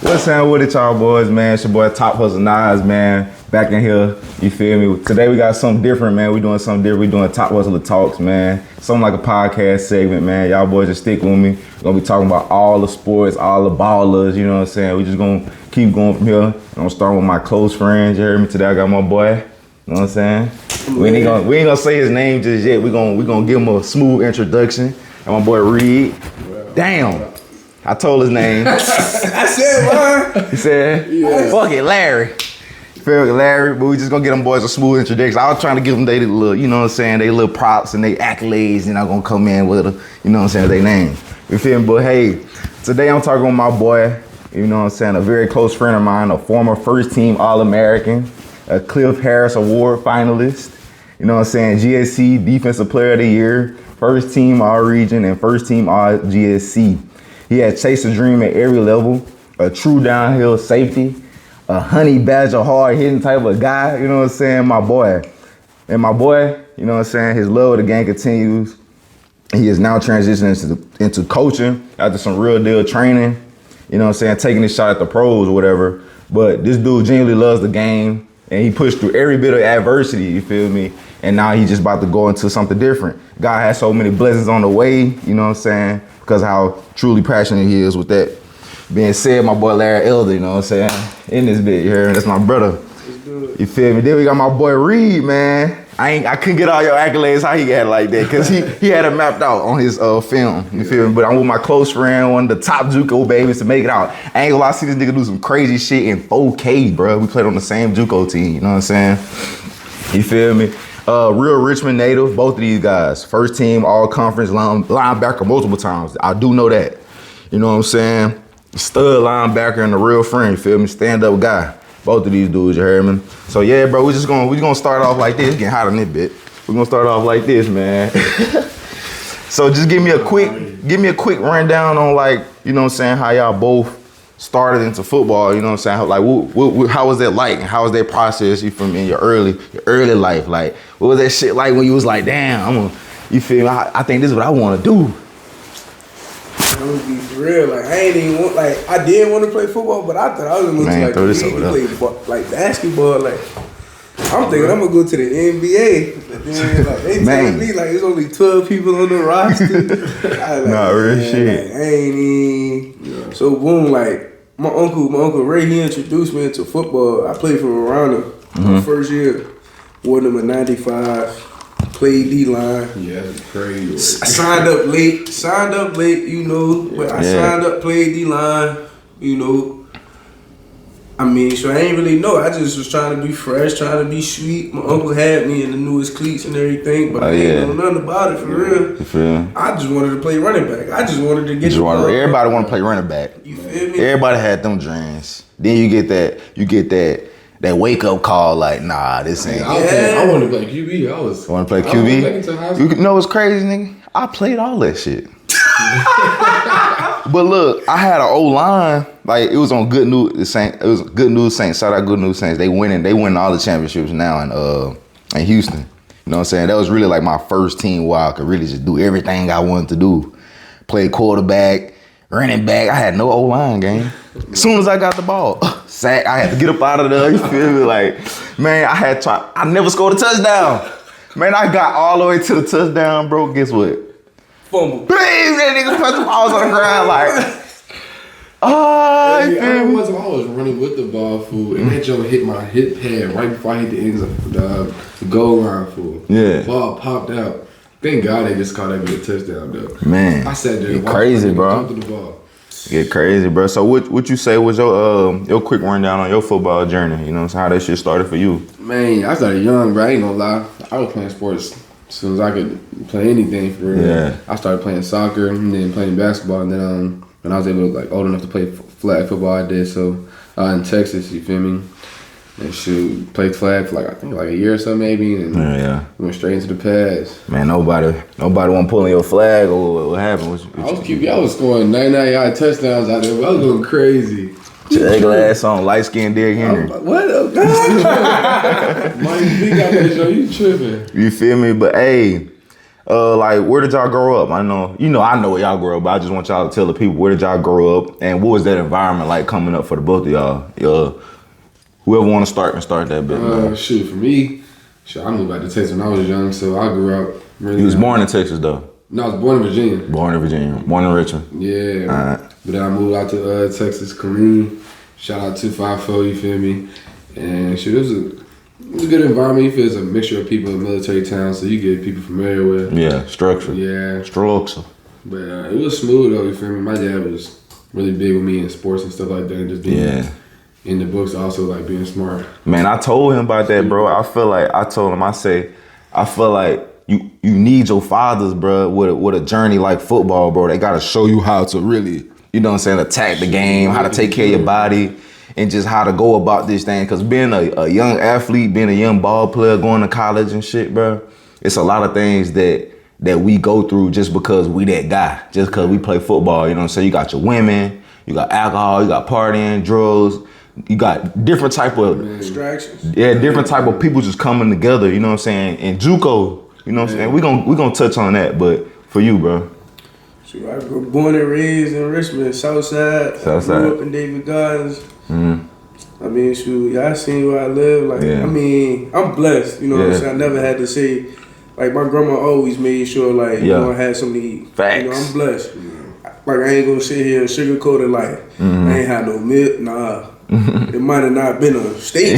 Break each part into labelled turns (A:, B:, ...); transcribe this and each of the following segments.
A: What's happening with it, y'all boys, man? It's your boy Top Hustla Nas, man. Back in here, you feel me? Today we got something different, man. We doing something different. We doing Top Hustla Talks, man. Something like a podcast segment, man. Y'all boys just stick with me. We're gonna be talking about all the sports, all the ballers, you know what I'm saying? We just gonna keep going from here. I'm gonna start with my close friends, you heard me? Today I got my boy, you know what I'm saying? We ain't gonna say his name just yet. We gonna give him a smooth introduction. And my boy Reed. Damn. I told his name.
B: I said what?
A: He said, yeah. Fuck it, Larry. Feel me, Larry, but we just gonna get them boys a smooth introduction. I was trying to give them they little, you know what I'm saying, they little props and they accolades, and I'm gonna come in with a, you know what I'm saying, they name. You feel me? But hey, today I'm talking with my boy, you know what I'm saying, a very close friend of mine, a former first team All-American, a Cliff Harris Award finalist, you know what I'm saying, GSC Defensive Player of the Year, first team All-Region, and first team All-GSC. He had chased a dream at every level, a true downhill safety, a honey badger hard hitting type of guy, you know what I'm saying, my boy. And my boy, you know what I'm saying, his love of the game continues. He is now transitioning into coaching after some real deal training, you know what I'm saying, taking his shot at the pros or whatever. But this dude genuinely loves the game and he pushed through every bit of adversity, you feel me? And now he's just about to go into something different. God has so many blessings on the way, you know what I'm saying? Because how truly passionate he is with that. Being said, my boy Larry Elder, you know what I'm saying? In this bit, you heard? That's my brother. You feel me? Then we got my boy Reed, man. I couldn't get all your accolades how he got it like that, because he had it mapped out on his film. You feel me? But I'm with my close friend, one of the top JUCO babies to make it out. I ain't gonna lie, I see this nigga do some crazy shit in 4K, bro. We played on the same JUCO team, you know what I'm saying? You feel me? Real Richmond native, both of these guys. First team, all conference linebacker multiple times. I do know that. You know what I'm saying? Stud linebacker and a real friend, you feel me? Stand up guy. Both of these dudes, you heard me? So yeah, bro, we gonna start off like this. It's getting hot in this bit. We're gonna start off like this, man. So just give me a quick rundown on, like, you know what I'm saying, how y'all both started into football, you know what I'm saying? Like, how was that like? And how was that process, you feel me, in your early life? Like, what was that shit like when you was like, damn, you feel me? I think this is what I want to do.
B: I'm gonna be for real. Like, I ain't even want, like, I did want to play football, but I thought I was gonna go to like basketball. Like, I'm thinking I'm gonna go to the NBA. But then, like, they telling me like there's only 12 people on the roster.
A: Nah, real shit.
B: Like, I ain't even. Yeah. So boom, like my uncle Ray, he introduced me into football. I played for Verona my first year. Wore number 95. Played D-line.
C: Yeah, that's crazy.
B: I signed up late, you know. But I signed up, played D-line, you know. I mean, so I ain't really know. I just was trying to be fresh, trying to be sweet. My uncle had me in the newest cleats and everything, but I ain't know nothing about it for real.
A: You feel me?
B: I just wanted to play running back. I just wanted to get the ball.
A: Everybody want to play running back.
B: You feel me?
A: Everybody had them dreams. Then you get that wake up call, like, nah, this ain't.
C: I wanted to play QB.
A: Want to play QB? You know what's crazy, nigga? I played all that shit. But look, I had an O-line, like, it was on Good News Saints. It was Good News Saints. Shout out Good News Saints. They winning all the championships now in Houston. You know what I'm saying? That was really like my first team where I could really just do everything I wanted to do. Play quarterback, running back. I had no O-line game. As soon as I got the ball, sack, I had to get up out of there. You feel me? Like, man, I never scored a touchdown. Man, I got all the way to the touchdown, bro. Guess what?
B: Fumble.
A: Please, that nigga put the balls on the ground like,
C: I was running with the ball, fool, and that joke hit my hip pad right before I hit the ends of the goal line, fool.
A: Yeah.
C: Ball popped out. Thank God they just called that be a touchdown, though.
A: Man,
C: I sat there.
A: Get crazy, bro.
C: The ball.
A: Get crazy, bro. So what you say was your quick rundown on your football journey? You know what I'm saying? How that shit started for you?
C: Man, I started young, bro. I ain't gonna lie. I was playing sports as soon as I could play anything, for real.
A: Yeah.
C: I started playing soccer and then playing basketball, and then when I was able to, like, old enough to play flag football, I did so in Texas. You feel me? And shoot, played flag for I think a year or so maybe, and went straight into the pass.
A: Man, nobody want pulling your flag, or what happened?
C: I was QB. I was scoring 99-yard touchdowns out there. I was going crazy.
A: That glass on, light skinned Derrick Henry.
C: What up, God? Mike B got that show. You tripping?
A: You feel me? But hey, Like, where did y'all grow up? I know where y'all grew up, but I just want y'all to tell the people, where did y'all grow up, and what was that environment like coming up for the both of y'all? Whoever want to start can start that bit.
C: Shoot, for me, I moved back to Texas when I was young, so I grew up. Really
A: You was born in Texas though.
C: No, I was born in Virginia.
A: Born in Richmond.
C: Yeah.
A: Alright.
C: But then I moved out to Texas, Kareem. Shout out 254, you feel me? And shoot, it was a good environment. You feel it's a mixture of people in military town, so you get people from everywhere.
A: Yeah, structure.
C: Yeah.
A: Structure.
C: But it was smooth though, you feel me? My dad was really big with me in sports and stuff like that, and just being in the books, also like being smart.
A: Man, I told him about that, bro. I feel like I feel like you need your fathers, bro, with a journey like football, bro. They gotta show you how to really, you know what I'm saying, attack the game, how to take care of your body, and just how to go about this thing. Cause being a young athlete, being a young ball player, going to college and shit, bro, it's a lot of things that we go through just because we that guy, just because we play football. You know what I'm saying? You got your women, you got alcohol, you got partying, drugs. You got different type of
B: distractions.
A: Yeah, different type of people just coming together, you know what I'm saying? And JUCO, you know what I'm saying? We gonna touch on that, but for you, bro.
B: So I grew born and raised in Richmond, Southside. I grew up in David Gardens.
A: Mm-hmm.
B: I mean, shoot, y'all seen where I live. Like, I mean, I'm blessed, you know what I'm saying? I never had to say, like, my grandma always made sure, like, you know, I had something to eat.
A: Facts.
B: You know, I'm blessed. Like, I ain't gonna sit here and sugarcoat it, like, I ain't had no milk, nah. It might have not been a steak.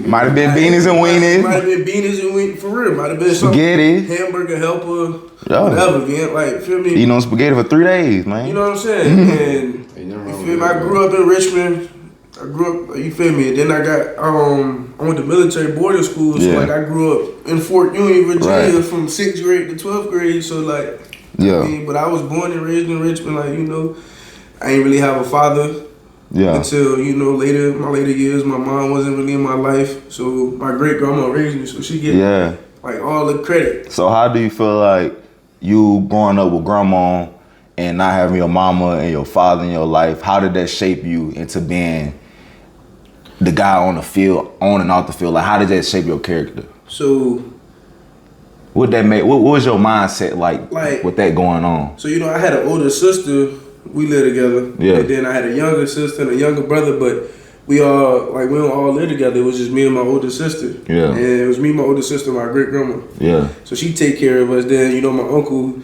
A: Might have been beanies and weenies.
B: Might have been beanies and weenies, for real. Might have been some
A: spaghetti,
B: hamburger helper, whatever, man. Like, feel me?
A: Eating on spaghetti for 3 days, man.
B: You know what I'm saying? And you feel me? I grew up in Richmond. I grew up, you feel me? And then I went to military boarding school. So like, I grew up in Fort Union, Virginia, from 6th grade to 12th grade. So like, I mean, but I was born and raised in Richmond. Like, you know, I ain't really have a father. Until, you know, my later years, my mom wasn't really in my life. So my great grandma raised me, so she get like all the credit.
A: So how do you feel like you growing up with grandma and not having your mama and your father in your life, how did that shape you into being the guy on the field, on and off the field? Like, how did that shape your character?
B: So
A: what was your mindset like with that going on?
B: So, you know, I had an older sister. We lived together. Yeah. And then I had a younger sister and a younger brother, but we don't all live together. It was just me and my older sister. Yeah. And it was me, my older sister, and my great grandma. Yeah. So she take care of us. Then, you know, my uncle,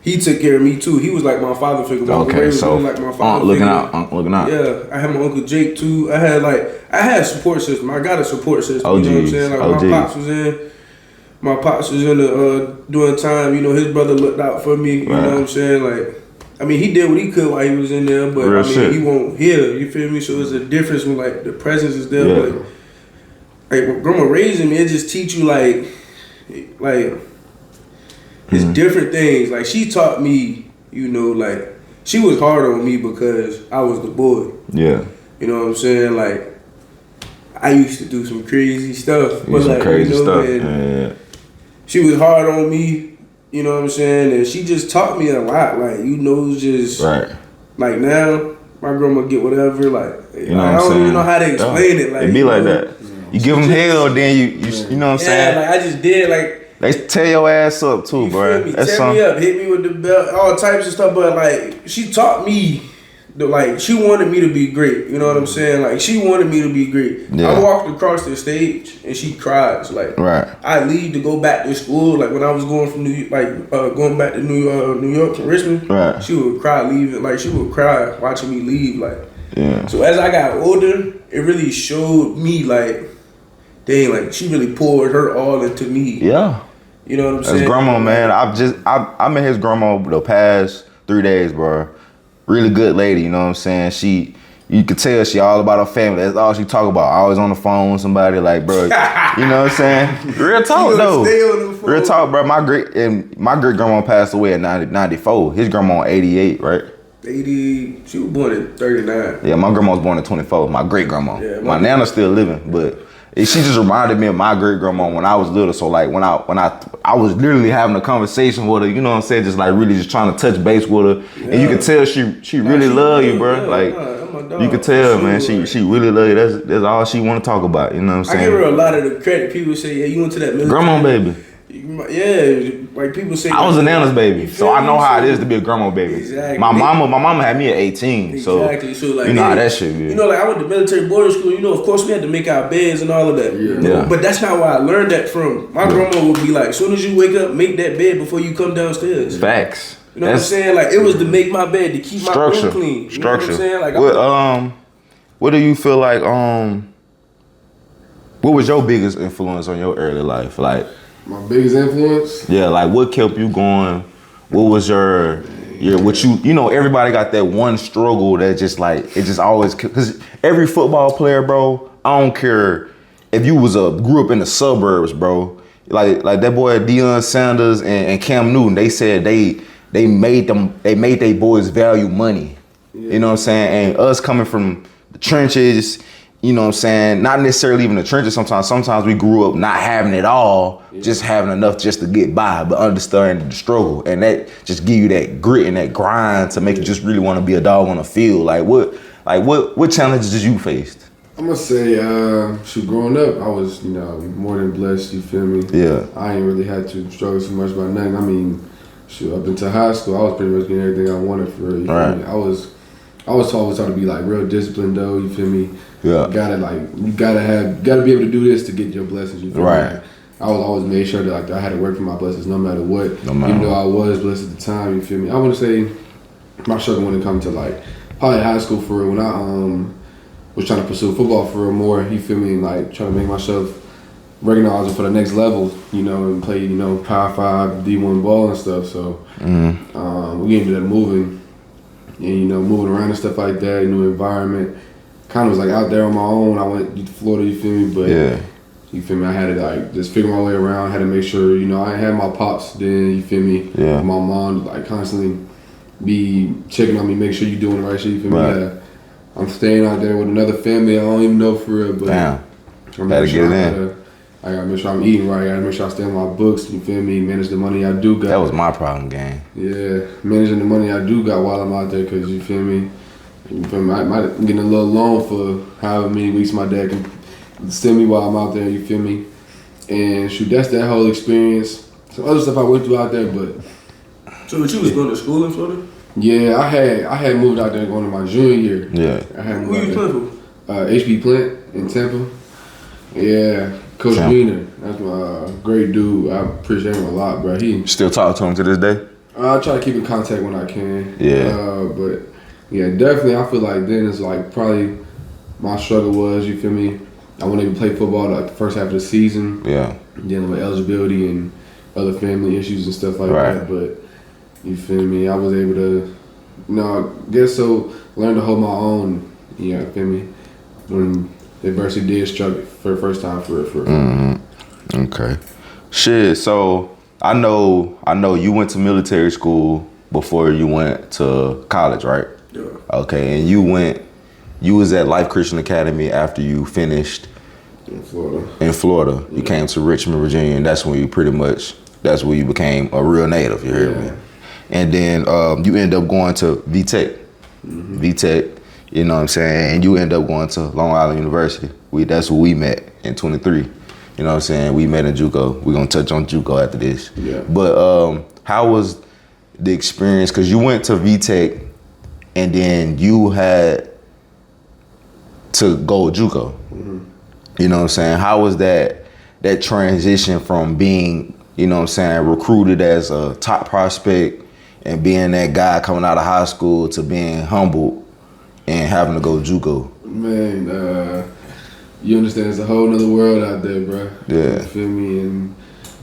B: he took care of me too. He was like my father figure.
A: Okay, so really like my father looking out.
B: Yeah. I had my uncle Jake too. I had a support system. I got a support system.
A: OGs.
B: You know what I'm saying? Like my pops was in the during time, you know, his brother looked out for me. You know what I'm saying? Like, I mean, he did what he could while he was in there, but he won't hear. You feel me? So it's a difference when like the presence is there. Yeah. Like when grandma raising me, it just teach you like it's different things. Like she taught me, you know, like she was hard on me because I was the boy. Yeah. You know what I'm saying? Like I used to do some crazy stuff, but like crazy stuff. She was hard on me. You know what I'm saying? And she just taught me a lot. Like, you know, just like now, my grandma get whatever. Like, you know, I don't even know how to explain it. Like,
A: it be like that. You give them hell, then you know what I'm saying?
B: Yeah, like I just did like.
A: They tear your ass up too, bro.
B: Tear me up, hit me with the belt, all types of stuff. But like, she taught me. Like, she wanted me to be great. You know what I'm saying? Like, she wanted me to be great. Yeah. I walked across the stage and she cried. Like, I leave to go back to school. Like, when I was going from going back to New York from Richmond, she would cry leaving. Like, she would cry watching me leave. Like, so as I got older, it really showed me like, dang, like she really poured her all into me. Yeah. You know what I'm saying?
A: His grandma, man. I met his grandma the past 3 days, bro. Really good lady, you know what I'm saying? You could tell she all about her family. That's all she talk about. Always on the phone with somebody, like, bro. You know what I'm saying? Real talk though. Real talk, bro. My great grandma passed away at 94. His grandma 88, right?
B: 80. She was born in 39.
A: Yeah, my grandma was born in 24. My great grandma. Yeah, my nana's still living, but she just reminded me of my great grandma when I was little. So like when I was literally having a conversation with her, you know what I'm saying, just like really just trying to touch base with her, and you could tell she really love you, bro. Like you could tell, man, she really love you. That's all she want to talk about. You know what I'm saying?
B: I give her a lot of the credit. People say, yeah, you went to that military.
A: Grandma, baby.
B: Yeah, like people say.
A: I was a Nana's baby,
B: You
A: so
B: feel
A: I know
B: me?
A: how it is to be a grandma baby.
B: Exactly.
A: My mama had me at 18,
B: Exactly. So like,
A: you know how that shit is.
B: You know, like I went to military boarding school. You know, of course we had to make our beds and all of that.
A: Yeah.
B: But that's not where I learned that from. My grandma would be like, as soon as you wake up, make that bed before you come downstairs.
A: Facts.
B: You know what I'm saying? Like it was to make my bed, to keep my room clean. You know what I'm
A: Structure.
B: saying? Like
A: what do you feel like? What was your biggest influence on your early life? Like
C: My biggest influence?
A: yeah, like what kept you going? What was your what you know? Everybody got that one struggle that just like it just always because every football player, bro. I don't care if you grew up in the suburbs, bro. Like that boy Deion Sanders and Cam Newton. They said they made their boys value money. Yeah. You know what I'm saying? And us coming from the trenches, you know what I'm saying? Not necessarily even the trenches sometimes. Sometimes we grew up not having it all, just having enough just to get by, but understanding the struggle. And that just give you that grit and that grind to make you just really want to be a dog on the field. Like what challenges did you face?
C: I'm gonna say, growing up, I was, more than blessed, you feel me?
A: Yeah.
C: I ain't really had to struggle too much about nothing. I mean, up until high school, I was pretty much getting everything I wanted for real, you feel me? I was always taught to be like real disciplined though, you feel me?
A: Yeah.
C: You gotta be able to do this to get your blessings, you feel me? I was always made sure that like I had to work for my blessings no matter what. Even though I was blessed at the time, you feel me? I wanna say my struggle when it comes to like probably high school for real, when I was trying to pursue football for real more, you feel me, like trying to make myself recognized for the next level, and play, Power 5, D1 ball and stuff. So we ended up moving and, moving around and stuff like that, new environment. Kind of was like out there on my own. I went to Florida, you feel me? But you feel me, I had to like just figure my way around, had to make sure, I had my pops then, you feel me?
A: Yeah.
C: My mom like constantly be checking on me, make sure you're doing the right shit, you feel me? I'm staying out there with another family I don't even know for real, but
A: gotta get it in.
C: I gotta make sure I'm eating right. I gotta make sure I stay on my books. You feel me? Manage the money I do got.
A: That was my problem, gang.
C: Yeah, managing the money I do got while I'm out there, cause you feel me? I'm getting a little loan for however many weeks my dad can send me while I'm out there. You feel me? And shoot, that's that whole experience. Some other stuff I went through out there, but.
B: So, you was going to school in Florida?
C: Yeah, I had moved out there going to my junior year.
A: Yeah.
B: Who you playing for?
C: HP Plant in Tampa. Yeah, Coach Wiener. That's my great dude. I appreciate him a lot, bro. He
A: still talk to him to this day?
C: I try to keep in contact when I can.
A: Yeah.
C: But yeah, definitely. I feel like then it's like probably my struggle was, you feel me? I wouldn't even play football like the first half of the season.
A: Yeah.
C: Dealing with eligibility and other family issues and stuff like that. But you feel me? I was able to, I guess so, learn to hold my own. You feel me? When adversity did strike for the first time for
A: Okay. Shit, so I know you went to military school before you went to college, right?
B: Yeah.
A: Okay, and you was at Life Christian Academy after you finished
C: in Florida.
A: You came to Richmond, Virginia, and that's when you became a real native, you heard me? And then you end up going to VTech. VTech, you know what I'm saying? And you end up going to Long Island University. That's where we met in 23. You know what I'm saying? We met in JUCO. We're going to touch on JUCO after this.
C: Yeah.
A: But how was the experience? Because you went to VTech and then you had to go JUCO. You know what I'm saying? How was that transition from being, you know what I'm saying, recruited as a top prospect and being that guy coming out of high school to being humbled and having to go JUCO?
C: Man, you understand it's a whole nother world out there, bro.
A: Yeah.
C: You feel me? And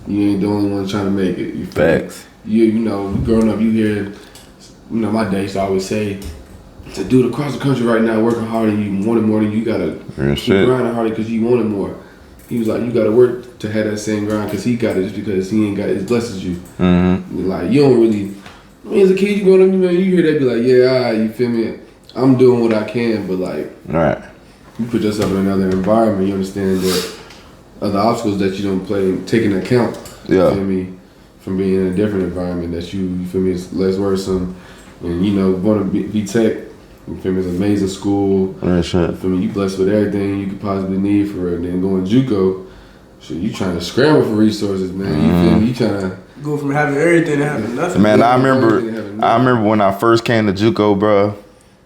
C: you ain't the only one trying to make it. You feel
A: Facts.
C: Me? You know, growing up, you hear, my dad used to always say, to do it across the country right now, working harder, you want it more than you gotta keep grinding harder because you want it more. He was like, you gotta work to have that same grind because he got it just because he ain't got it. It blesses you. Like, you don't really, as a kid, you go to you hear that, be like, yeah, all right, you feel me? I'm doing what I can, but like, you put yourself in another environment, you understand that other obstacles that you don't take into account, you feel me, from being in a different environment that you feel me, is less worrisome. And, going to be tech, you feel me, it's an amazing school. You feel me, you blessed with everything you could possibly need for it. And then going JUCO, so you trying to scramble for resources, man. You feel me, you trying to
B: go from having everything to having nothing.
A: Man, I remember when I first came to JUCO, bro.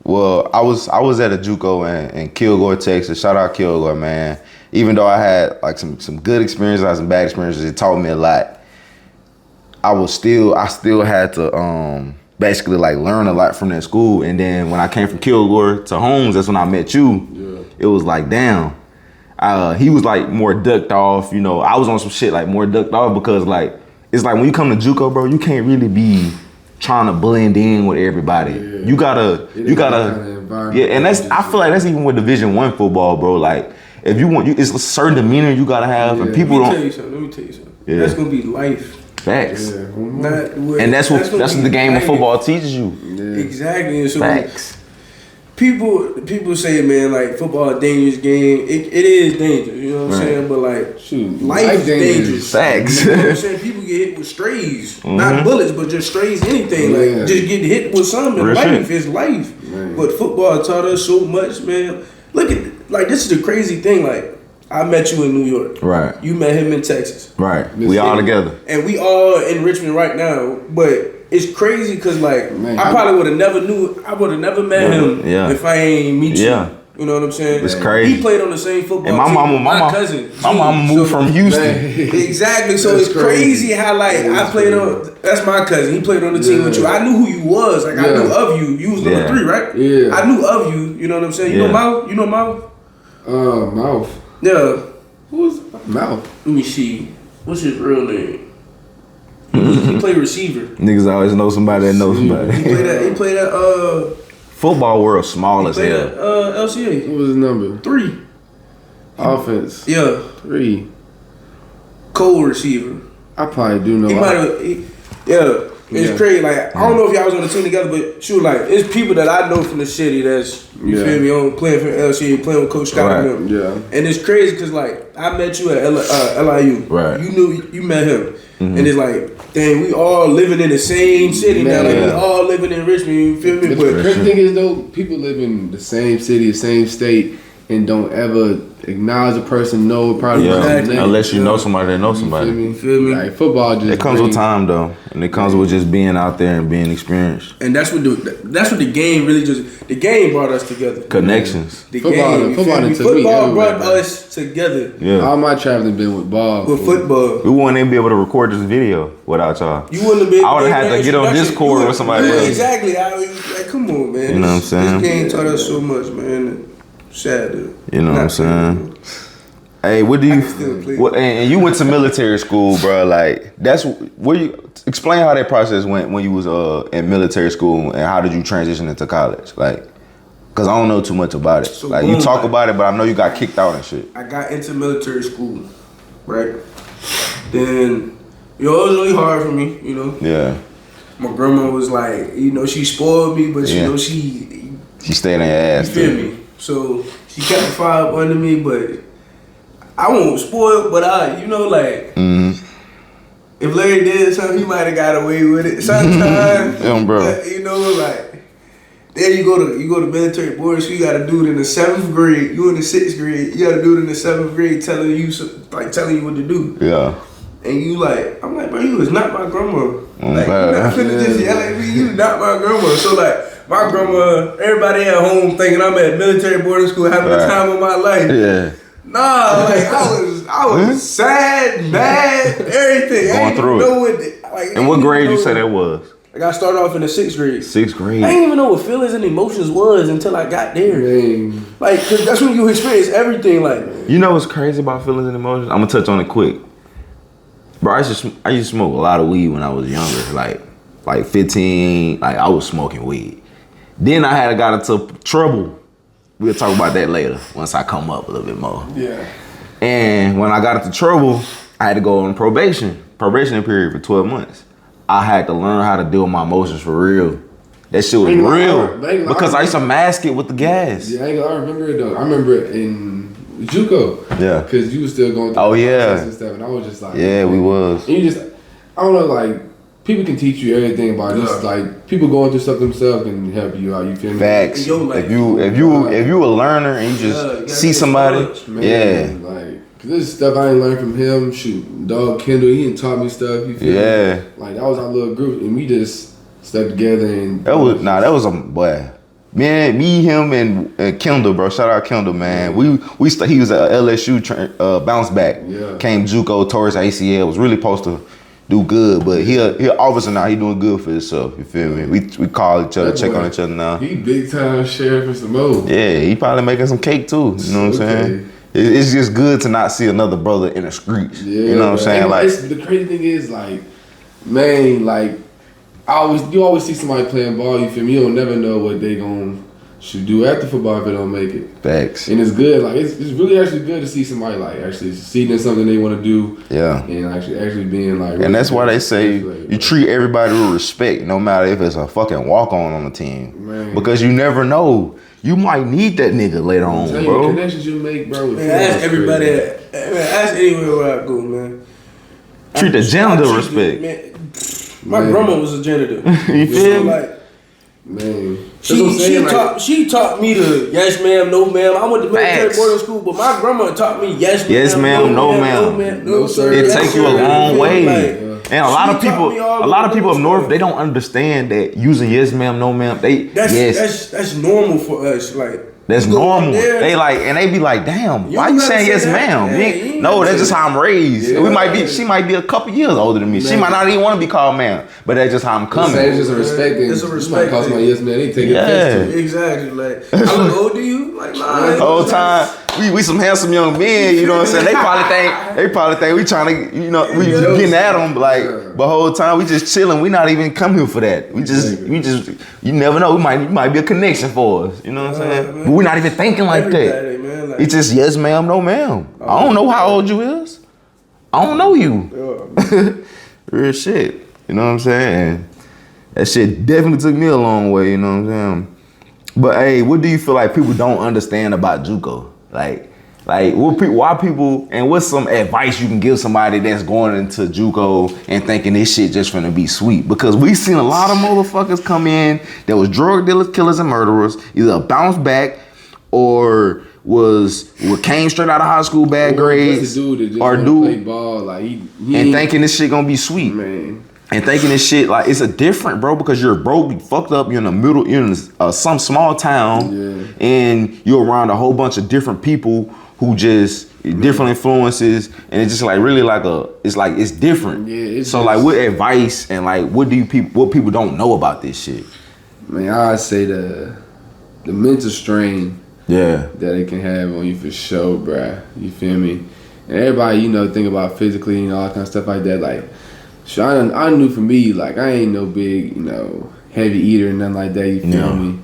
A: Well, I was at a JUCO in Kilgore, Texas. Shout out Kilgore, man. Even though I had like some good experiences, I had some bad experiences, it taught me a lot. I still had to basically like learn a lot from that school. And then when I came from Kilgore to Holmes, that's when I met you. Yeah. It was like, damn. He was like more ducked off, you know. I was on some shit like more ducked off because like it's like when you come to JUCO, bro, you can't really be trying to blend in with everybody. Yeah. You gotta, yeah. And I feel like that's even with Division I football, bro. Like if you want, it's a certain demeanor you gotta have, and people don't.
B: Let me tell you something. Yeah. That's gonna be life.
A: Facts.
B: Yeah.
A: And that's what the game of football teaches you.
B: Yeah. Exactly. And so
A: facts.
B: People say, man, like football a dangerous game. It is dangerous, you know what I'm saying? But like, shoot, life dangerous.
A: Facts.
B: You know what I'm saying? People get hit with strays, not bullets, but just strays. Anything like just getting hit with something. Life is life. Man. But football taught us so much, man. Look at like this is the crazy thing. Like I met you in New York. Right. You met him in Texas.
A: Right. We all together.
B: And we all in Richmond right now, but. It's crazy because like man, I probably would have never met him if I ain't meet you. Yeah. You know what I'm saying?
A: It's crazy.
B: He played on the same football
A: and my
B: cousin.
A: My mama moved from Houston.
B: Exactly. So it's crazy how like I played on. That's my cousin. He played on the team with you. I knew who you was. Like I knew of you. You was number 3, right? Yeah. I knew of you. You know what I'm saying? You know Mouth. You know Mouth.
C: Mouth.
B: Yeah.
C: Who's Mouth?
B: Let me see. What's his real name? He played receiver.
A: Niggas always know somebody that knows somebody.
B: He played that
A: football world small as hell.
B: LCA.
C: What was his number?
B: 3.
C: Offense.
B: Yeah.
C: 3.
B: Co-receiver.
C: I probably do know.
B: He might have. It's crazy. Like I don't know if y'all was on the team together, but shoot, like it's people that I know from the city that's you feel me on playing for LCA, playing with Coach Scott and them. Yeah. And it's crazy because like I met you at LIU. Right. You met him, and it's like, dang, we all living in the same city now. Like we all living in Richmond. You feel me?
C: But the crazy thing is though, people live in the same city, the same state, and don't ever acknowledge a person, probably
A: unless you know somebody that knows somebody.
B: You feel me?
C: Like football just
A: it comes with time though, and it comes with just being out there and being experienced.
B: And that's what the game really the game brought us together.
A: Connections.
B: The football brought us together.
C: Yeah. All my traveling been with ball.
B: With football.
A: We wouldn't even be able to record this video without y'all.
B: You wouldn't have been.
A: I would have had to get on Discord with somebody else.
B: Exactly. Like, come on, man.
A: You know what I'm saying?
B: This game taught us so much, man. Sad,
A: you know what I'm saying? Hey, what do you? And you went to military school, bro. Like that's where you explain how that process went when you was in military school, and how did you transition into college? Like, cause I don't know too much about it. So like you talk about it, but I know you got kicked out and shit.
B: I got into military school, right? Then it was really hard for me, you know.
A: Yeah.
B: My grandma was like, she spoiled me, but she
A: stayed on your ass.
B: You feel me? So she kept the fire up under me, but I won't spoil. But if Larry did something, he might have got away with it. Sometimes,
A: bro.
B: Like then you go to military boarding school. You got to do it in the 7th grade. You in the 6th grade. You got to do it in the 7th grade, telling you what to do. Yeah. And you like, I'm like, bro, you was not my grandma. Like, you're not finna just yell at me. You not my grandma. So like, my grandma, everybody at home thinking I'm at military boarding school having the time of my life. Yeah. Nah, like I was sad, mad, everything.
A: Going through it. And what grade you say that was?
B: Like I started off in the 6th grade.
A: 6th grade.
B: I didn't even know what feelings and emotions was until I got there. Man. Like, cause that's when you experience everything. Like,
A: you know what's crazy about feelings and emotions? I'm gonna touch on it quick. Bro, I used to smoke a lot of weed when I was younger, like 15. Like I was smoking weed. Then I had got into trouble. We'll talk about that later once I come up a little bit more. Yeah. And when I got into trouble, I had to go on probation period for 12 months. I had to learn how to deal with my emotions for real. That shit was real because I used to mask it with the gas.
C: Yeah, I remember it though. I remember it in JUCO. Yeah. Because you was still going through and stuff, and I was just like,
A: yeah, we was.
C: And you just, I don't know, like people can teach you everything about this. Like people going through stuff themselves can help you out. You feel me?
A: Facts. If you a learner and you just see somebody,
C: like This is stuff I ain't learned from him. Shoot, dog Kendall, he done taught me stuff. You feel me? Like that was our little group, and we just stuck together and.
A: That was a boy. Man, me, him, and Kendall, bro. Shout out Kendall, man. He was a LSU bounce back.
C: Yeah.
A: Came JUCO, tore his ACL. Was really supposed to do good, but he officer now. He doing good for himself. You feel me? We call each other, check on each other now.
C: He big time sheriff and some more.
A: Yeah, he probably making some cake too. You know what I'm saying? It's just good to not see another brother in the streets.
C: Yeah,
A: you know what I'm saying? Like
C: the crazy thing is, like, man, like. You always see somebody playing ball, you feel me? You don't never know what they should do after football if they don't make it.
A: Facts.
C: And it's good, like it's really actually good to see somebody like actually succeeding in something they want to do.
A: Yeah.
C: And actually being like.
A: And that's why they say you treat everybody with respect, no matter if it's a fucking walk-on the team.
C: Man.
A: Because you never know. You might need that nigga later on, bro.
C: The connections you make, bro.
B: Man, ask everybody. Ask anywhere where I go, man.
A: Treat the janitor respect.
B: Man, my grandma was a janitor.
A: You feel me?
B: Like,
C: man.
B: She taught me to yes ma'am, no ma'am. I went to military
A: Facts.
B: boarding school, but my grandma taught me yes
A: ma'am, no ma'am.
B: No sir.
A: It
B: yes,
A: take you
B: sir.
A: a long way.
B: Like,
A: and a lot of people up north,
B: stuff.
A: they don't understand that using yes ma'am, no ma'am.
B: That's normal for us. Like
A: that's
B: you go
A: normal.
B: there,
A: They like, and they be like, damn,
B: You
A: why
B: don't
A: you
B: gotta
A: saying
B: say
A: yes
B: that.
A: ma'am?
B: Yeah,
A: You ain't-
B: you ain't
A: no,
B: gotta
A: that's
B: say
A: just how I'm raised.
C: Yeah.
A: She might be a couple years older than me. She might not even want to be called ma'am, but that's just how I'm coming.
C: It's just a respect thing.
B: It's a respect
C: Call somebody yes man, they take it offense to it.
B: Exactly. Like I look old to you. Like nah.
A: The whole time we some handsome young men, you know what I'm saying? They probably think we trying to, we getting at them, like, but whole time we just chilling. We not even come here for that. We just you never know. It might be a connection for us. You know what I'm saying? But we're not even thinking like that.
B: Man, like,
A: It's just yes ma'am, no ma'am. I don't know how old you is. I don't know you. Real shit. You know what I'm saying? That shit definitely took me a long way. You know what I'm saying? But hey, what do you feel like people don't understand about JUCO? Like why people, and what's some advice you can give somebody that's going into JUCO and thinking this shit just finna be sweet? Because we seen a lot of motherfuckers come in that was drug dealers, killers, and murderers, either bounce back or came straight out of high school, bad grades,
C: play ball, like
A: and thinking this shit gonna be sweet,
C: man.
A: And thinking this shit like it's a different, bro, because you're broke, you fucked up, you're in the middle, you're in some small town, and you're around a whole bunch of different people who just different influences, and it's just like really like it's different.
C: Yeah.
A: So like, what advice and like what people don't know about this shit?
C: Man, I'd say the mental strain.
A: Yeah.
C: That it can have on you for sure, bruh. You feel me? And everybody, think about physically and all that kind of stuff like that. Like, so I knew for me, like, I ain't no big, heavy eater and nothing like that. You feel me?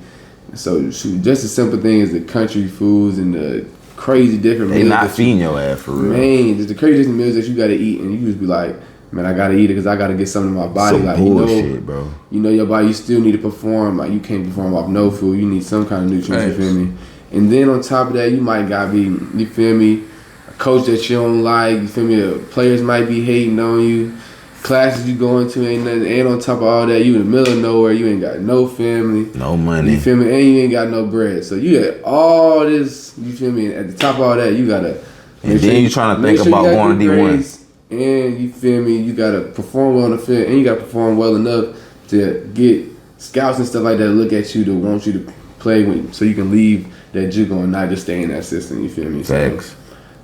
C: So, shoot, just a simple thing as the country foods and the crazy different meals.
A: They not feeding your ass for real.
C: Man, just the crazy different meals that you gotta eat, and you just be like, man, I gotta eat it because I gotta get something in my body.
A: Some
C: like,
A: bullshit, bro.
C: Your body, you still need to perform. Like, you can't perform off no food. You need some kind of nutrients. You feel me? And then on top of that, you might gotta be, you feel me, a coach that you don't like, you feel me, the players might be hating on you, classes you going to ain't nothing, and on top of all that, you in the middle of nowhere, you ain't got no family.
A: No money.
C: You feel me, and you ain't got no bread. So you got all this, you feel me, and at the top of all that, you gotta
A: and then you trying to think about going to D1.
C: And you feel me, you gotta perform well on the field, and you gotta perform well enough to get scouts and stuff like that to look at you, to want you to play with, so you can leave that JUCO and not just stay in that system, you feel me?
A: Facts.
C: So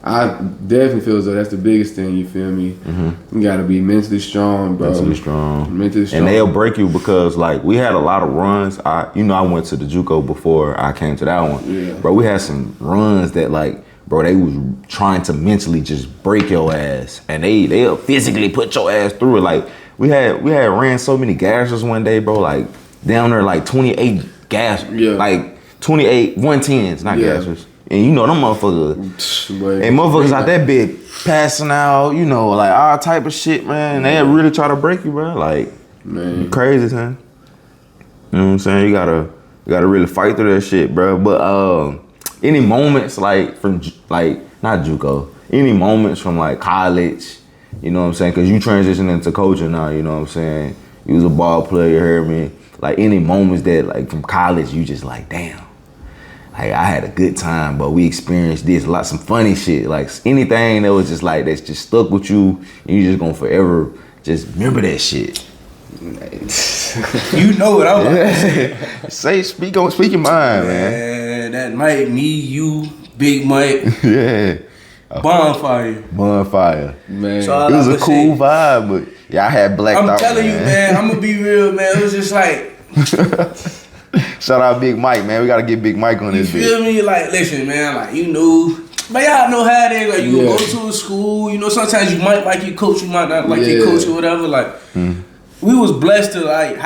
C: I definitely feel as though that's the biggest thing, you feel me? Mm-hmm. You gotta be mentally strong, bro.
A: Mentally strong.
C: And
A: they'll break you because like we had a lot of runs. I went to the JUCO before I came to that one.
C: Yeah.
A: Bro, we had some runs that like, bro, they was trying to mentally just break your ass. And they'll physically put your ass through it. Like we had ran so many gassers one day, bro, like down there like 28 gas, like 28 110s, not gassers. And them motherfuckers, and motherfuckers out that big passing out, like all type of shit, man. They really try to break you, bro. Like, man, crazy, man. You know what I'm saying? You gotta really fight through that shit, bro. But any moments like from like not JUCO, any moments from like college, you know what I'm saying? Cause you transitioned into coaching now, you know what I'm saying? You was a ball player, you heard me. Like any moments that like from college, you just like, damn. Like I had a good time, but we experienced this, some funny shit. Like anything that was just like that's just stuck with you, and you just gonna forever just remember that shit.
B: You know what I'm about to say.
A: Speak your mind, man.
B: Man, that Mike, me, you, Big Mike.
A: Yeah.
B: Bonfire.
C: Man.
B: So
A: It was a cool vibe, but yeah, I had blacked out.
B: I'm telling you, man, I'm gonna be real, man. It was just like,
A: shout out Big Mike, man. We gotta get Big Mike on
B: you
A: this
B: feel
A: bitch.
B: me? Like, listen, man, like, you know, but y'all know how it is. Like, you
C: Yeah.
B: go to a school, you know, sometimes you might like your coach, you might not like your coach or whatever. Like, we was blessed to like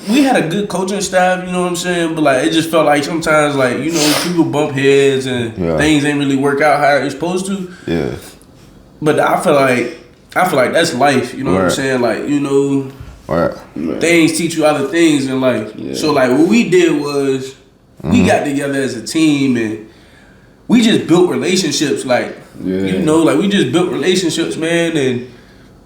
B: we had a good coaching staff, you know what I'm saying? But like, it just felt like sometimes, like, you know, people bump heads and things ain't really work out how it's supposed to.
A: Yeah.
B: But I feel like that's life, you know what I'm saying? Like, you know, things teach you other things in life. Yeah. So like what we did was we got together as a team and we just built relationships. Like, you know, like we just built relationships, man, and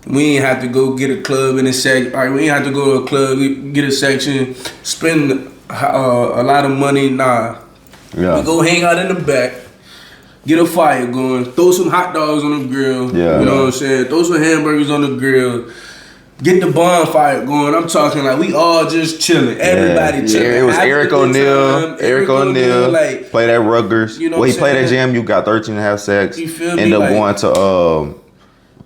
B: we ain't have to go get a club in a sec. Like, we ain't have to go to a club, get a section, spend a lot of money. Nah. Yeah. We go hang out in the back, get a fire going, throw some hot dogs on the grill. Yeah. You know what I'm saying? Throw some hamburgers on the grill. Get the bonfire going. I'm talking like we all just chilling. Everybody chilling.
A: It was Eric O'Neal.
B: Like,
A: played at Rutgers.
B: You know
A: he played at JMU, got 13.5 sacks.
B: You feel me?
A: Ended up going to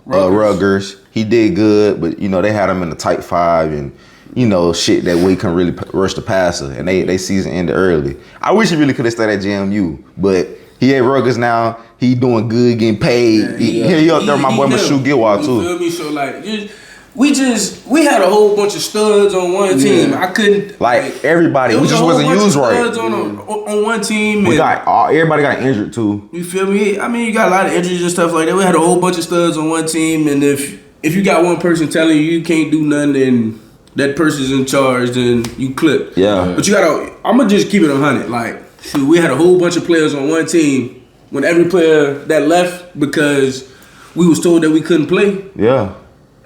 A: Rutgers. He did good, but you know they had him in the tight 5 and you know shit that we couldn't really rush the passer, and they season ended early. I wish he really could have stayed at JMU, but he at Rutgers now. He doing good, getting paid. He up there, my boy Mashu Gilwald too.
B: You feel me? So like, we had a whole bunch of studs on one team. I couldn't
A: like everybody. We just wasn't used right.
B: On one team.
A: Everybody got injured too.
B: You feel me? I mean, you got a lot of injuries and stuff like that. We had a whole bunch of studs on one team, and if you got one person telling you can't do nothing and that person's in charge, then you clip.
A: Yeah.
B: But I'm gonna just keep it 100. Like, shoot, we had a whole bunch of players on one team. When every player that left because we was told that we couldn't play. Yeah.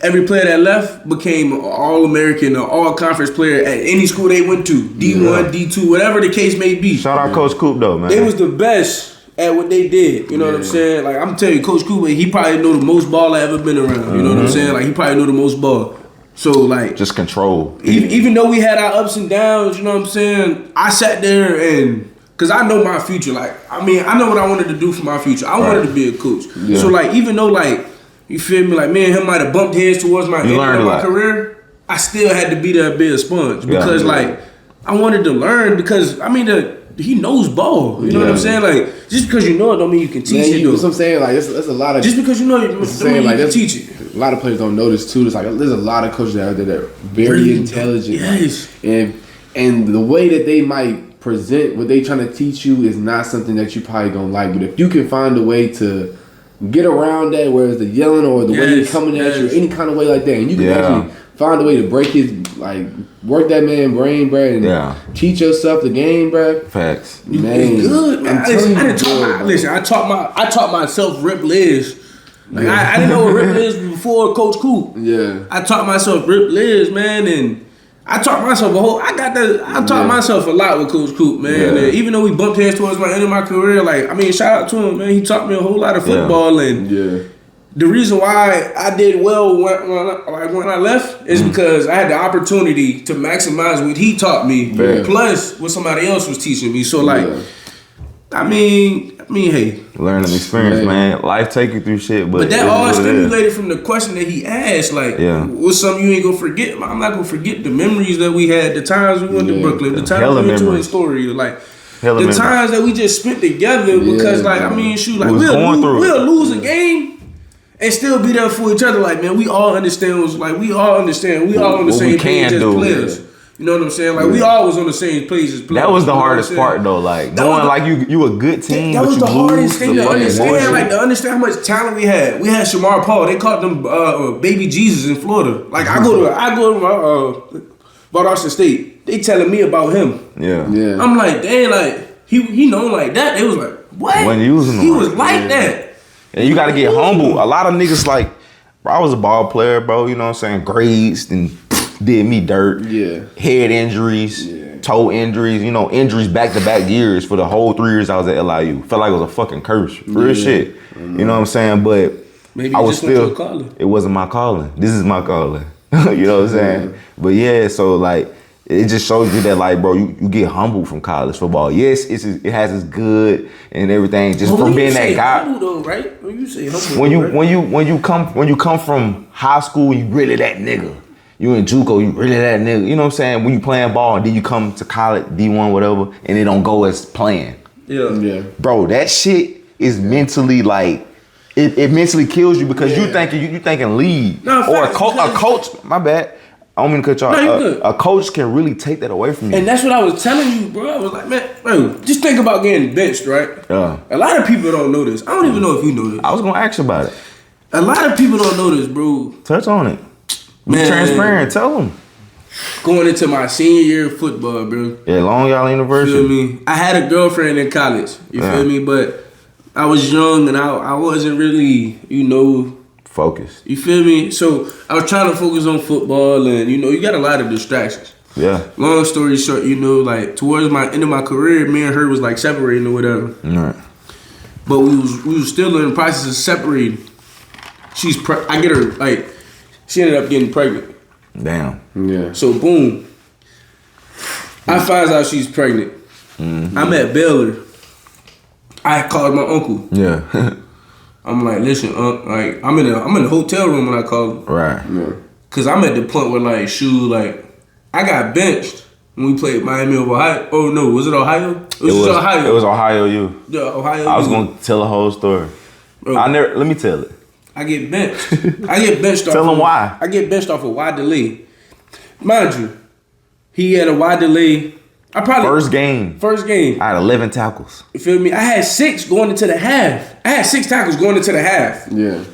B: Every player that left became an All-American or All-Conference player at any school they went to. D1, D2, whatever the case may be.
A: Shout out Coach Coop though, man.
B: They was the best at what they did. You know what I'm saying? Like, I'm telling you, Coach Coop, he probably know the most ball I ever been around. You know what I'm saying? Like, he probably know the most ball. So, like...
A: just control.
B: Even though we had our ups and downs, you know what I'm saying? I sat there and... Because I know my future. Like, I mean, I know what I wanted to do for my future. I wanted to be a coach. Yeah. So, like, even though, like... You feel me? Like, me and him might have bumped heads towards my end of my career. I still had to be there and be a sponge. Because, like, I wanted to learn because, I mean, he knows ball. You know what I'm saying? Like, just because you know it don't mean you can teach it.
C: You know what I'm saying? Like, that's a lot of...
B: Just because you know it don't mean you can teach it.
C: A lot of players don't know this, too. It's like, there's a lot of coaches out there that are very intelligent.
B: Yes.
C: And the way that they might present what they trying to teach you is not something that you probably gonna like. But if you can find a way to get around that, whether it's the yelling or the way he's coming at you, any kind of way like that, and you can actually find a way to break his, like, work that man's brain, bro, and teach yourself the game, bro.
A: Facts,
C: man.
B: It's good, man. I taught myself Rip Liz. Like, I didn't know what Rip Liz was before Coach Coop. Yeah, I taught myself Rip Liz, man, and I taught myself I taught myself a lot with Coach Coop, man. Yeah. And even though we bumped heads towards my end of my career, like, I mean, shout out to him, man. He taught me a whole lot of football, and the reason why I did well when I left is because I had the opportunity to maximize what he taught me, plus what somebody else was teaching me. So, like, I mean, hey,
A: learning experience, man. Life take you through shit, but
B: that all stimulated from the question that he asked. Like, what's something you ain't gonna forget? I'm not gonna forget the memories that we had, the times we went to Brooklyn, the times we went to Astoria, like the times that we just spent together. Because, like, I mean, shoot, like we'll lose a game and still be there for each other. Like, man, we all understand. We all on the same page as players. You know what I'm saying? Like, we all was on the same page as players.
A: That was the hardest part, though. Like, knowing like you a good team.
B: That was the hardest thing to understand. Like, to understand how much talent we had. We had Shamar Paul. They called them Baby Jesus in Florida. Like, I go to Valdosta State. They telling me about him. Yeah. I'm like, dang, like he known like that. They was like, what?
A: When using him,
B: he was like that.
A: And you got to get humble. A lot of niggas like, bro, I was a ball player, bro. You know what I'm saying? Grades and did me dirt. Yeah. Head injuries. Yeah. toe injuries, you know, injuries back-to-back years for the whole 3 years I was at LIU. Felt like it was a fucking curse. Real shit. You know what I'm saying? But
B: Maybe
A: I was
B: just went
A: still,
B: to a calling.
A: it wasn't my calling. This is my calling. You know what I'm saying? But yeah, so like, it just shows you that, like, bro, you get humbled from college football. Yes, it has its good and everything, just from being that guy.
B: Humble though, right? When you say humble,
A: when you come from high school, you really that nigga. You in JUCO, you really that nigga. You know what I'm saying? When you playing ball, and then you come to college, D1, whatever, and it don't go as planned.
B: Yeah.
A: Bro, that shit is mentally like, it mentally kills you because you thinking lead.
B: No,
A: or a
B: facts,
A: coach, my bad. I don't mean to cut y'all.
B: No, you good.
A: A coach can really take that away from you.
B: And that's what I was telling you, bro. I was like, man, bro, just think about getting benched, right?
A: Yeah.
B: A lot of people don't know this. I don't even know if you know this.
A: I was gonna ask you about it.
B: A lot of people don't know this, bro.
A: Touch on it. Be
B: Man.
A: transparent. Tell them.
B: Going into my senior year of football, bro.
A: Yeah, Long Island University.
B: Feel me? I had a girlfriend in college. You feel me? But I was young and I wasn't really, you know,
A: focused.
B: you feel me? So I was trying to focus on football and, you know, you got a lot of distractions.
A: Yeah.
B: Long story short, you know, like towards my end of my career, me and her was like separating or whatever.
A: Right.
B: But we was still in the process of separating. I get her, like, she ended up getting pregnant.
A: Damn.
C: Yeah.
B: So boom, I find out she's pregnant. I'm at Baylor. I called my uncle.
A: Yeah.
B: I'm like, listen, like I'm in the hotel room when I called.
A: Right.
C: Yeah.
B: Cause I'm at the point where like, like I got benched when we played Miami of Ohio. Oh no, was it Ohio? It was Ohio.
A: It was Ohio U.
B: Yeah, Ohio.
A: I was gonna tell a whole story.
B: Bro,
A: Let me tell it.
B: I get benched. I get benched off.
A: Tell them why.
B: I get benched off a wide delay. Mind you, he had a wide delay.
A: First game. I had 11 tackles.
B: You feel me? I had 6 going into the half. I had 6 tackles going into the half.
C: Yeah.
B: You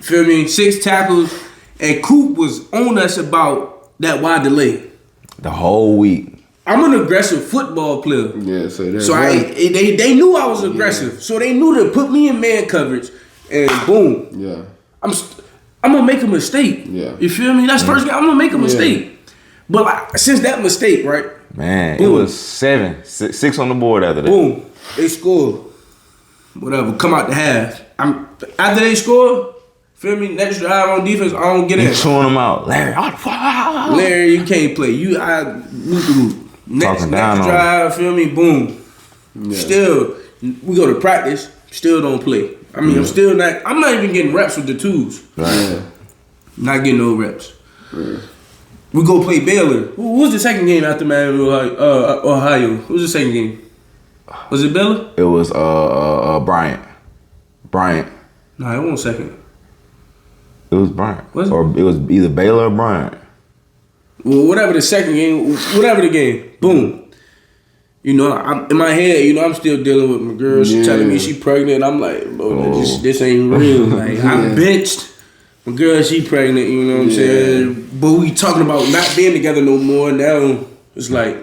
B: feel me? 6 tackles. And Coop was on us about that wide delay.
A: The whole week.
B: I'm an aggressive football player.
C: Yeah, so
B: they knew I was aggressive. So they knew to put me in man coverage. And boom.
C: Yeah.
B: I'm gonna make a mistake.
C: Yeah.
B: You feel me? That's first game. I'm gonna make a mistake. But like, since that mistake, right?
A: Man,
B: boom.
A: It was 6 on the board after that.
B: Boom. They scored. Whatever. Come out the half. After they score, feel me? Next drive on defense, I don't get in.
A: You chewing them out.
B: Larry, you can't play. Next drive, feel me? Boom. Yeah. Still, we go to practice. Still don't play. I mean, I'm not even getting reps with the twos.
A: Right.
B: Not getting no reps. We go play Baylor. Who was the second game after Miami, Ohio? Who was the second game? Was it Baylor?
A: It was Bryant.
B: No, it wasn't second.
A: It was Bryant.
B: Was it?
A: Or it was either Baylor or Bryant.
B: Well, whatever the second game, whatever the game, boom. You know, I'm in my head. You know, I'm still dealing with my girl. She telling me she pregnant. I'm like, bro, this ain't real. Like, I'm benched. My girl, she pregnant. You know what I'm saying? But we talking about not being together no more. Now it's like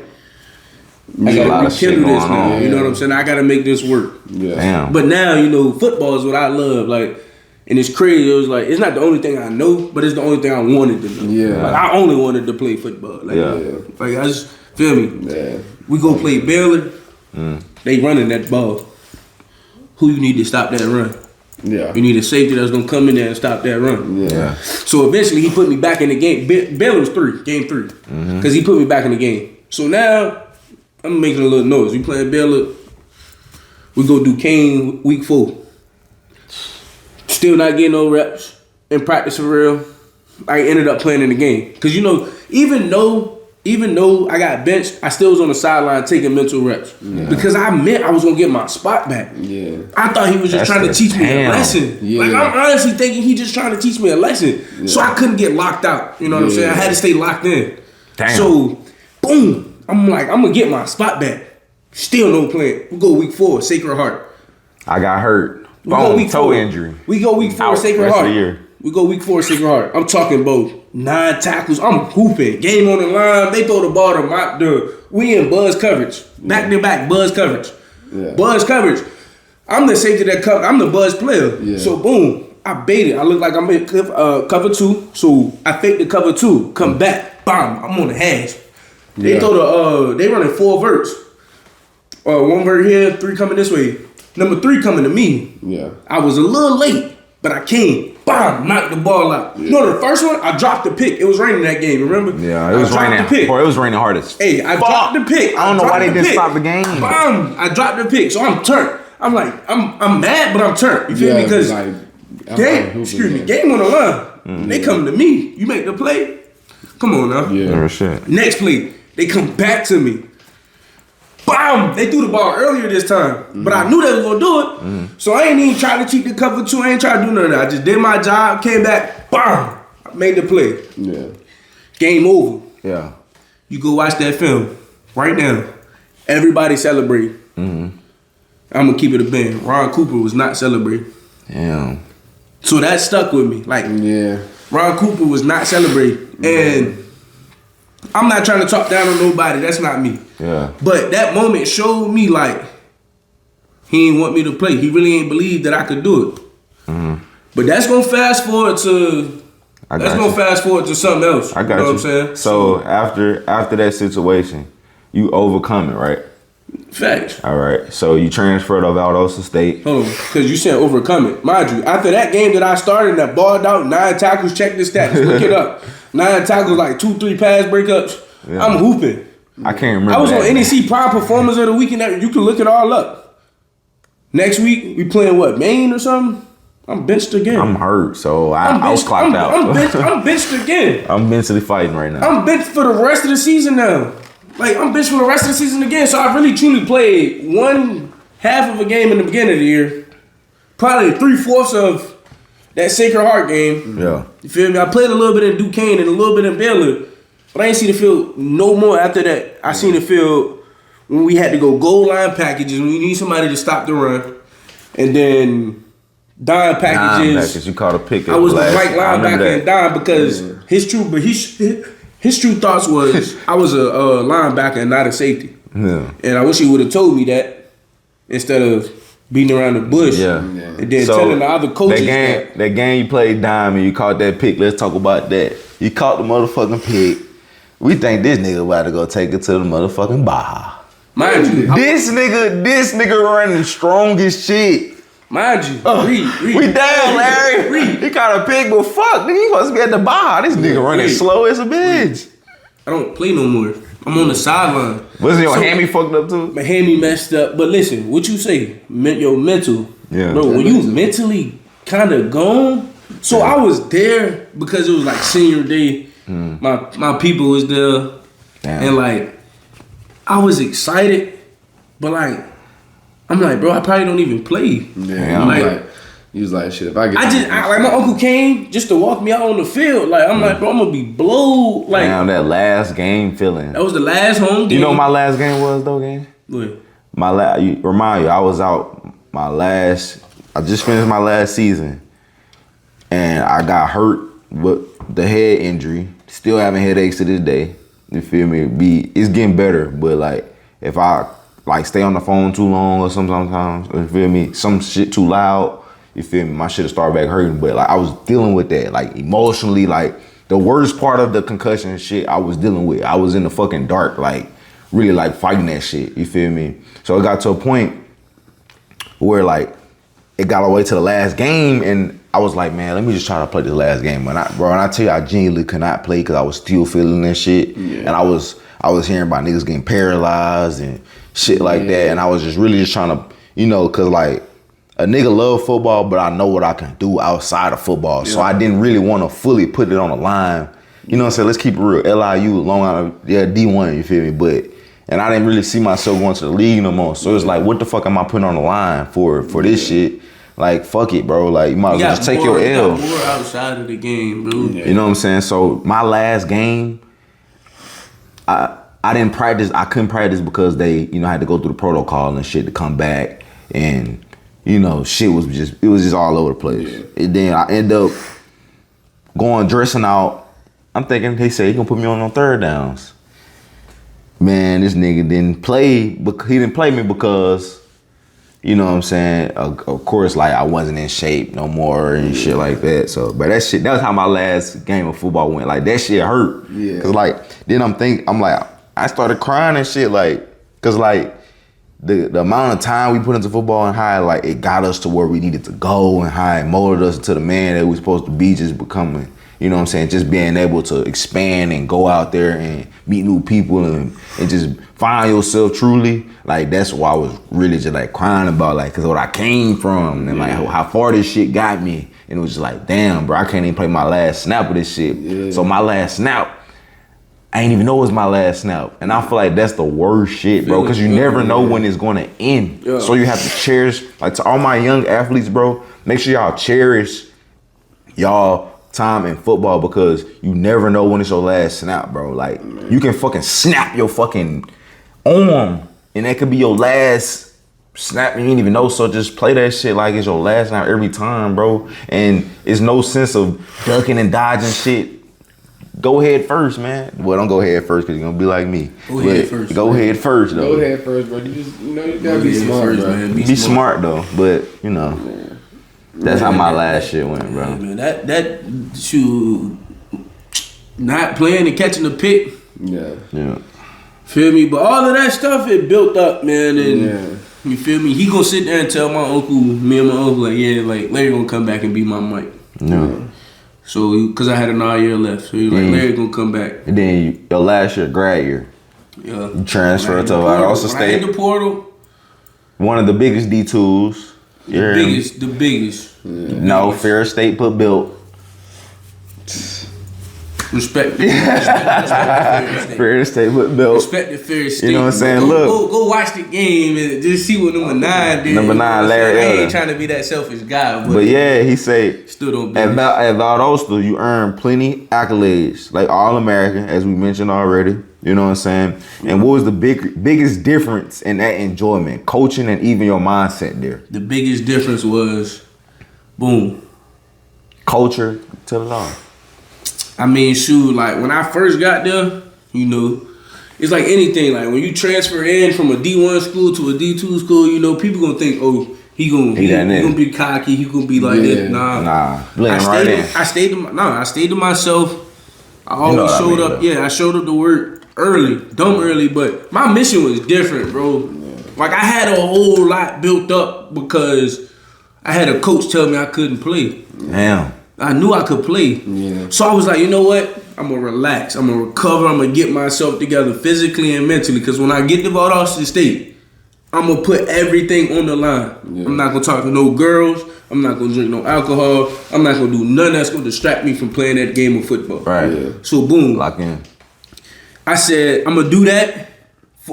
B: I gotta rekindle this now. You know what I'm saying? I gotta make this work.
C: Yeah.
A: Damn.
B: But now, you know, football is what I love. Like, and it's crazy. It was like, it's not the only thing I know, but it's the only thing I wanted to know.
C: Yeah.
B: Like, I only wanted to play football. Like, like I just feel me.
C: Yeah.
B: We go play Baylor. They running that ball. Who you need to stop that run?
C: Yeah.
B: You need a safety that's gonna come in there and stop that run.
C: Yeah.
B: So eventually he put me back in the game. Baylor was game 3. Because he put me back in the game. So now I'm making a little noise. We playing Baylor. We go do Kane week 4. Still not getting no reps in practice for real. I ended up playing in the game. Cause you know, even though I got benched, I still was on the sideline taking mental reps. Because I meant I was gonna get my spot back.
C: Yeah.
B: I thought he was just trying to teach me a lesson.
C: Yeah.
B: Like, I'm honestly thinking he just trying to teach me a lesson. Yeah. So I couldn't get locked out. You know what I'm saying? I had to stay locked in.
A: Damn.
B: So, boom. I'm like, I'm gonna get my spot back. Still no plan. We go week 4, Sacred Heart.
A: I got hurt.
B: Toe
A: injury.
B: We go week 4, Sacred Heart. We go week 4, Sacred Heart. I'm talking both 9 tackles. I'm hooping. Game on the line. They throw the ball to my we in buzz coverage. Back to back buzz coverage.
C: Yeah.
B: Buzz coverage. I'm the safety that cover. I'm the buzz player. Yeah. So boom, I baited. I look like I'm in cover 2. So I fake the cover 2. Come back. Bam. I'm on the hash. They throw they running 4 verts. 1 vert here, 3 coming this way. Number 3 coming to me.
C: Yeah.
B: I was a little late, but I came. Bam, knocked the ball out.
C: Yeah.
B: You know the first one, I dropped the pick. It was raining that game, remember?
A: Yeah, it was raining. Boy, it was raining hard as
B: Hey, I dropped the pick.
A: I don't know why they didn't stop the game.
B: Bam, I dropped the pick, so I'm turned. I'm like, I'm mad, but I'm turned. You feel me? Because game on the line. They come to me. You make the play. Come on now.
C: Yeah.
A: Shit.
B: Next play, they come back to me. Bam! They threw the ball earlier this time, but I knew they was gonna do it. So I ain't even try to cheat the cover 2. I ain't try to do none of that. I just did my job, came back, bam! I made the play.
C: Yeah.
B: Game over.
A: Yeah.
B: You go watch that film right now. Everybody celebrate. I'm gonna keep it a band. Ron Cooper was not celebrating.
A: Yeah.
B: So that stuck with me. Like,
C: Yeah.
B: Ron Cooper was not celebrating. And I'm not trying to talk down on nobody. That's not me.
A: Yeah.
B: But that moment showed me, like, he ain't want me to play. He really ain't believe that I could do it. But that's gonna fast forward to something else.
A: I got you.
B: You know what I'm saying?
A: So after that situation, you overcome it, right?
B: Facts.
A: All right. So you transferred to Valdosta State.
B: Hold on, because you said overcome it. Mind you, after that game that I started and that balled out, 9 tackles, check the stats, look it up. 9 tackles, like 2-3 pass breakups.
A: Yeah.
B: I'm hooping.
A: I can't remember.
B: I was on
A: that.
B: NEC Prime Performers of the Weekend. You can look it all up. Next week, we playing what, Maine or something? I'm benched again.
A: I'm hurt, so I was clocked out.
B: I'm benched again.
A: I'm mentally fighting right now.
B: I'm benched for the rest of the season now. Like, I'm benched for the rest of the season again. So I really truly played 1 half of a game in the beginning of the year. Probably 3/4 of that Sacred Heart game.
A: Yeah.
B: You feel me? I played a little bit in Duquesne and a little bit in Baylor. But I ain't see the field no more after that. I seen the field when we had to go goal line packages, when we need somebody to stop the run. And then dime packages.
A: You caught a pick.
B: I was the right linebacker and dime because his true thoughts was I was a linebacker and not a safety.
A: Yeah.
B: And I wish he would have told me that instead of beating around the bush.
A: Yeah.
B: And then telling the other coaches
A: that game you played dime and you caught that pick. Let's talk about that. You caught the motherfucking pick. We think this nigga about to go take it to the motherfucking Baja.
B: Mind you,
A: This nigga running strong as shit.
B: mind you, read.
A: We down, Larry. He caught a pick, but fuck, nigga, he supposed to be at the Baja. This nigga running slow as a bitch.
B: I don't play no more. I'm on the sideline.
A: Wasn't your hammy fucked up too?
B: My hammy messed up. But listen, what you say? Your mental.
A: Yeah.
B: Bro, when you mentally kind of gone. So I was there because it was like senior day. My people was there.
A: Damn.
B: And like, I was excited. But like, I'm like, bro, I probably don't even play.
C: Yeah.
B: Like,
C: he was like, shit, if I get
B: like my uncle came just to walk me out on the field. Like, I'm like, bro, I'm gonna be blowed. Like,
A: Damn, that last game feeling.
B: that was the last home game.
A: You know what my last game was though, game?
B: What?
A: Remind you, I was out I just finished my last season. And I got hurt with the head injury. Still having headaches to this day. You feel me? It's getting better, but like if I like stay on the phone too long or sometimes, you feel me? Some shit too loud, you feel me? My shit'll start back hurting. But like I was dealing with that, like emotionally, like the worst part of the concussion shit I was dealing with. I was in the fucking dark, like really like fighting that shit. You feel me? So it got to a point where like it got all the way to the last game and I was like, man, let me just try to play this last game. And I tell you, I genuinely could not play because I was still feeling that shit. Yeah. And I was hearing about niggas getting paralyzed and shit like that. And I was just really trying to, you know, cause like a nigga love football, but I know what I can do outside of football. Yeah. So I didn't really want to fully put it on the line. You know what I'm saying? Let's keep it real. LIU, Long Island, D1, you feel me? And I didn't really see myself going to the league no more. So it's like, what the fuck am I putting on the line for this shit? Like, fuck it, bro. Like, you might as well just take your L.
B: You got more outside of the game, bro.
A: Yeah. You know what I'm saying? So my last game, I didn't practice. I couldn't practice because they, you know, had to go through the protocol and shit to come back. And, you know, shit was just all over the place. Yeah. And then I end up dressing out. I'm thinking, they say he gonna put me on third downs. Man, this nigga didn't play, but he didn't play me because, you know what I'm saying? Of course, like I wasn't in shape no more and shit like that. So, but that was how my last game of football went. Like that shit hurt. Yeah. Cause like, then I'm like, I started crying and shit, like, cause like the amount of time we put into football and how like it got us to where we needed to go and how it molded us to the man that we supposed to be, just becoming, you know what I'm saying, just being able to expand and go out there and meet new people and just find yourself truly. Like that's why I was really just like crying about, like, cause what I came from and like how far this shit got me. And it was just like, damn, bro, I can't even play my last snap of this shit. Yeah. So my last snap, I ain't even know it was my last snap. And I feel like that's the worst shit, bro, because you never know when it's going to end. Yeah. So you have to cherish, like to all my young athletes, bro, make sure y'all cherish y'all time in football because you never know when it's your last snap, bro. Like, you can fucking snap your fucking arm and that could be your last snap and you didn't even know. So just play that shit like it's your last snap every time, bro. And it's no sense of ducking and dodging shit. Go head first, man. Well, don't go head first because you're gonna be like me. Go head first. Go head first, though.
C: Go head first, bro. You gotta be smart, bro. Man.
A: Be smart, though. But, you know, that's how my last shit went, bro.
B: Man, that shoot, not playing and catching the pick.
A: Yeah.
B: Feel me? But all of that stuff, it built up, man. And you feel me? He gonna sit there and tell me and my uncle, like, yeah, like, Larry gonna come back and be my Mike.
A: Yeah.
B: So, cause I had another year left, so he was like, Larry gonna come back.
A: And then your last year, grad year, you transferred to Ohio State.
B: In the portal,
A: one of the biggest D2s.
B: The biggest.
A: Yeah. No, Fair State put built.
B: Respect.
A: Fair State put built.
B: Respect the Fair State.
A: You know what I'm saying?
B: Go watch the game and just see what number 9 did.
A: Number 9, Larry.
B: I ain't trying to be that selfish guy, but
A: yeah, he said
B: still don't be.
A: At Valdosta, you earn plenty accolades, like All-American, as we mentioned already. You know what I'm saying? And what was the biggest difference in that enjoyment, coaching, and even your mindset there?
B: The biggest difference was, boom,
A: culture. Tell it all.
B: I mean, shoot, like when I first got there, you know, it's like anything. Like when you transfer in from a D1 school to a D2 school, you know, people gonna think, oh, he gonna be cocky, he gonna be like this. Nah. I stayed to myself. I always showed up. Yeah, I showed up to work early, early, but my mission was different, bro. Like I had a whole lot built up because I had a coach tell me I couldn't play.
A: Damn.
B: I knew I could play. Yeah. So I was like, you know what? I'm going to relax. I'm going to recover. I'm going to get myself together physically and mentally. Because when I get to Valdosta State, I'm going to put everything on the line. Yeah. I'm not going to talk to no girls. I'm not going to drink no alcohol. I'm not going to do nothing that's going to distract me from playing that game of football.
A: Right. Yeah.
B: So boom.
A: Lock in.
B: I said, I'm going to do that.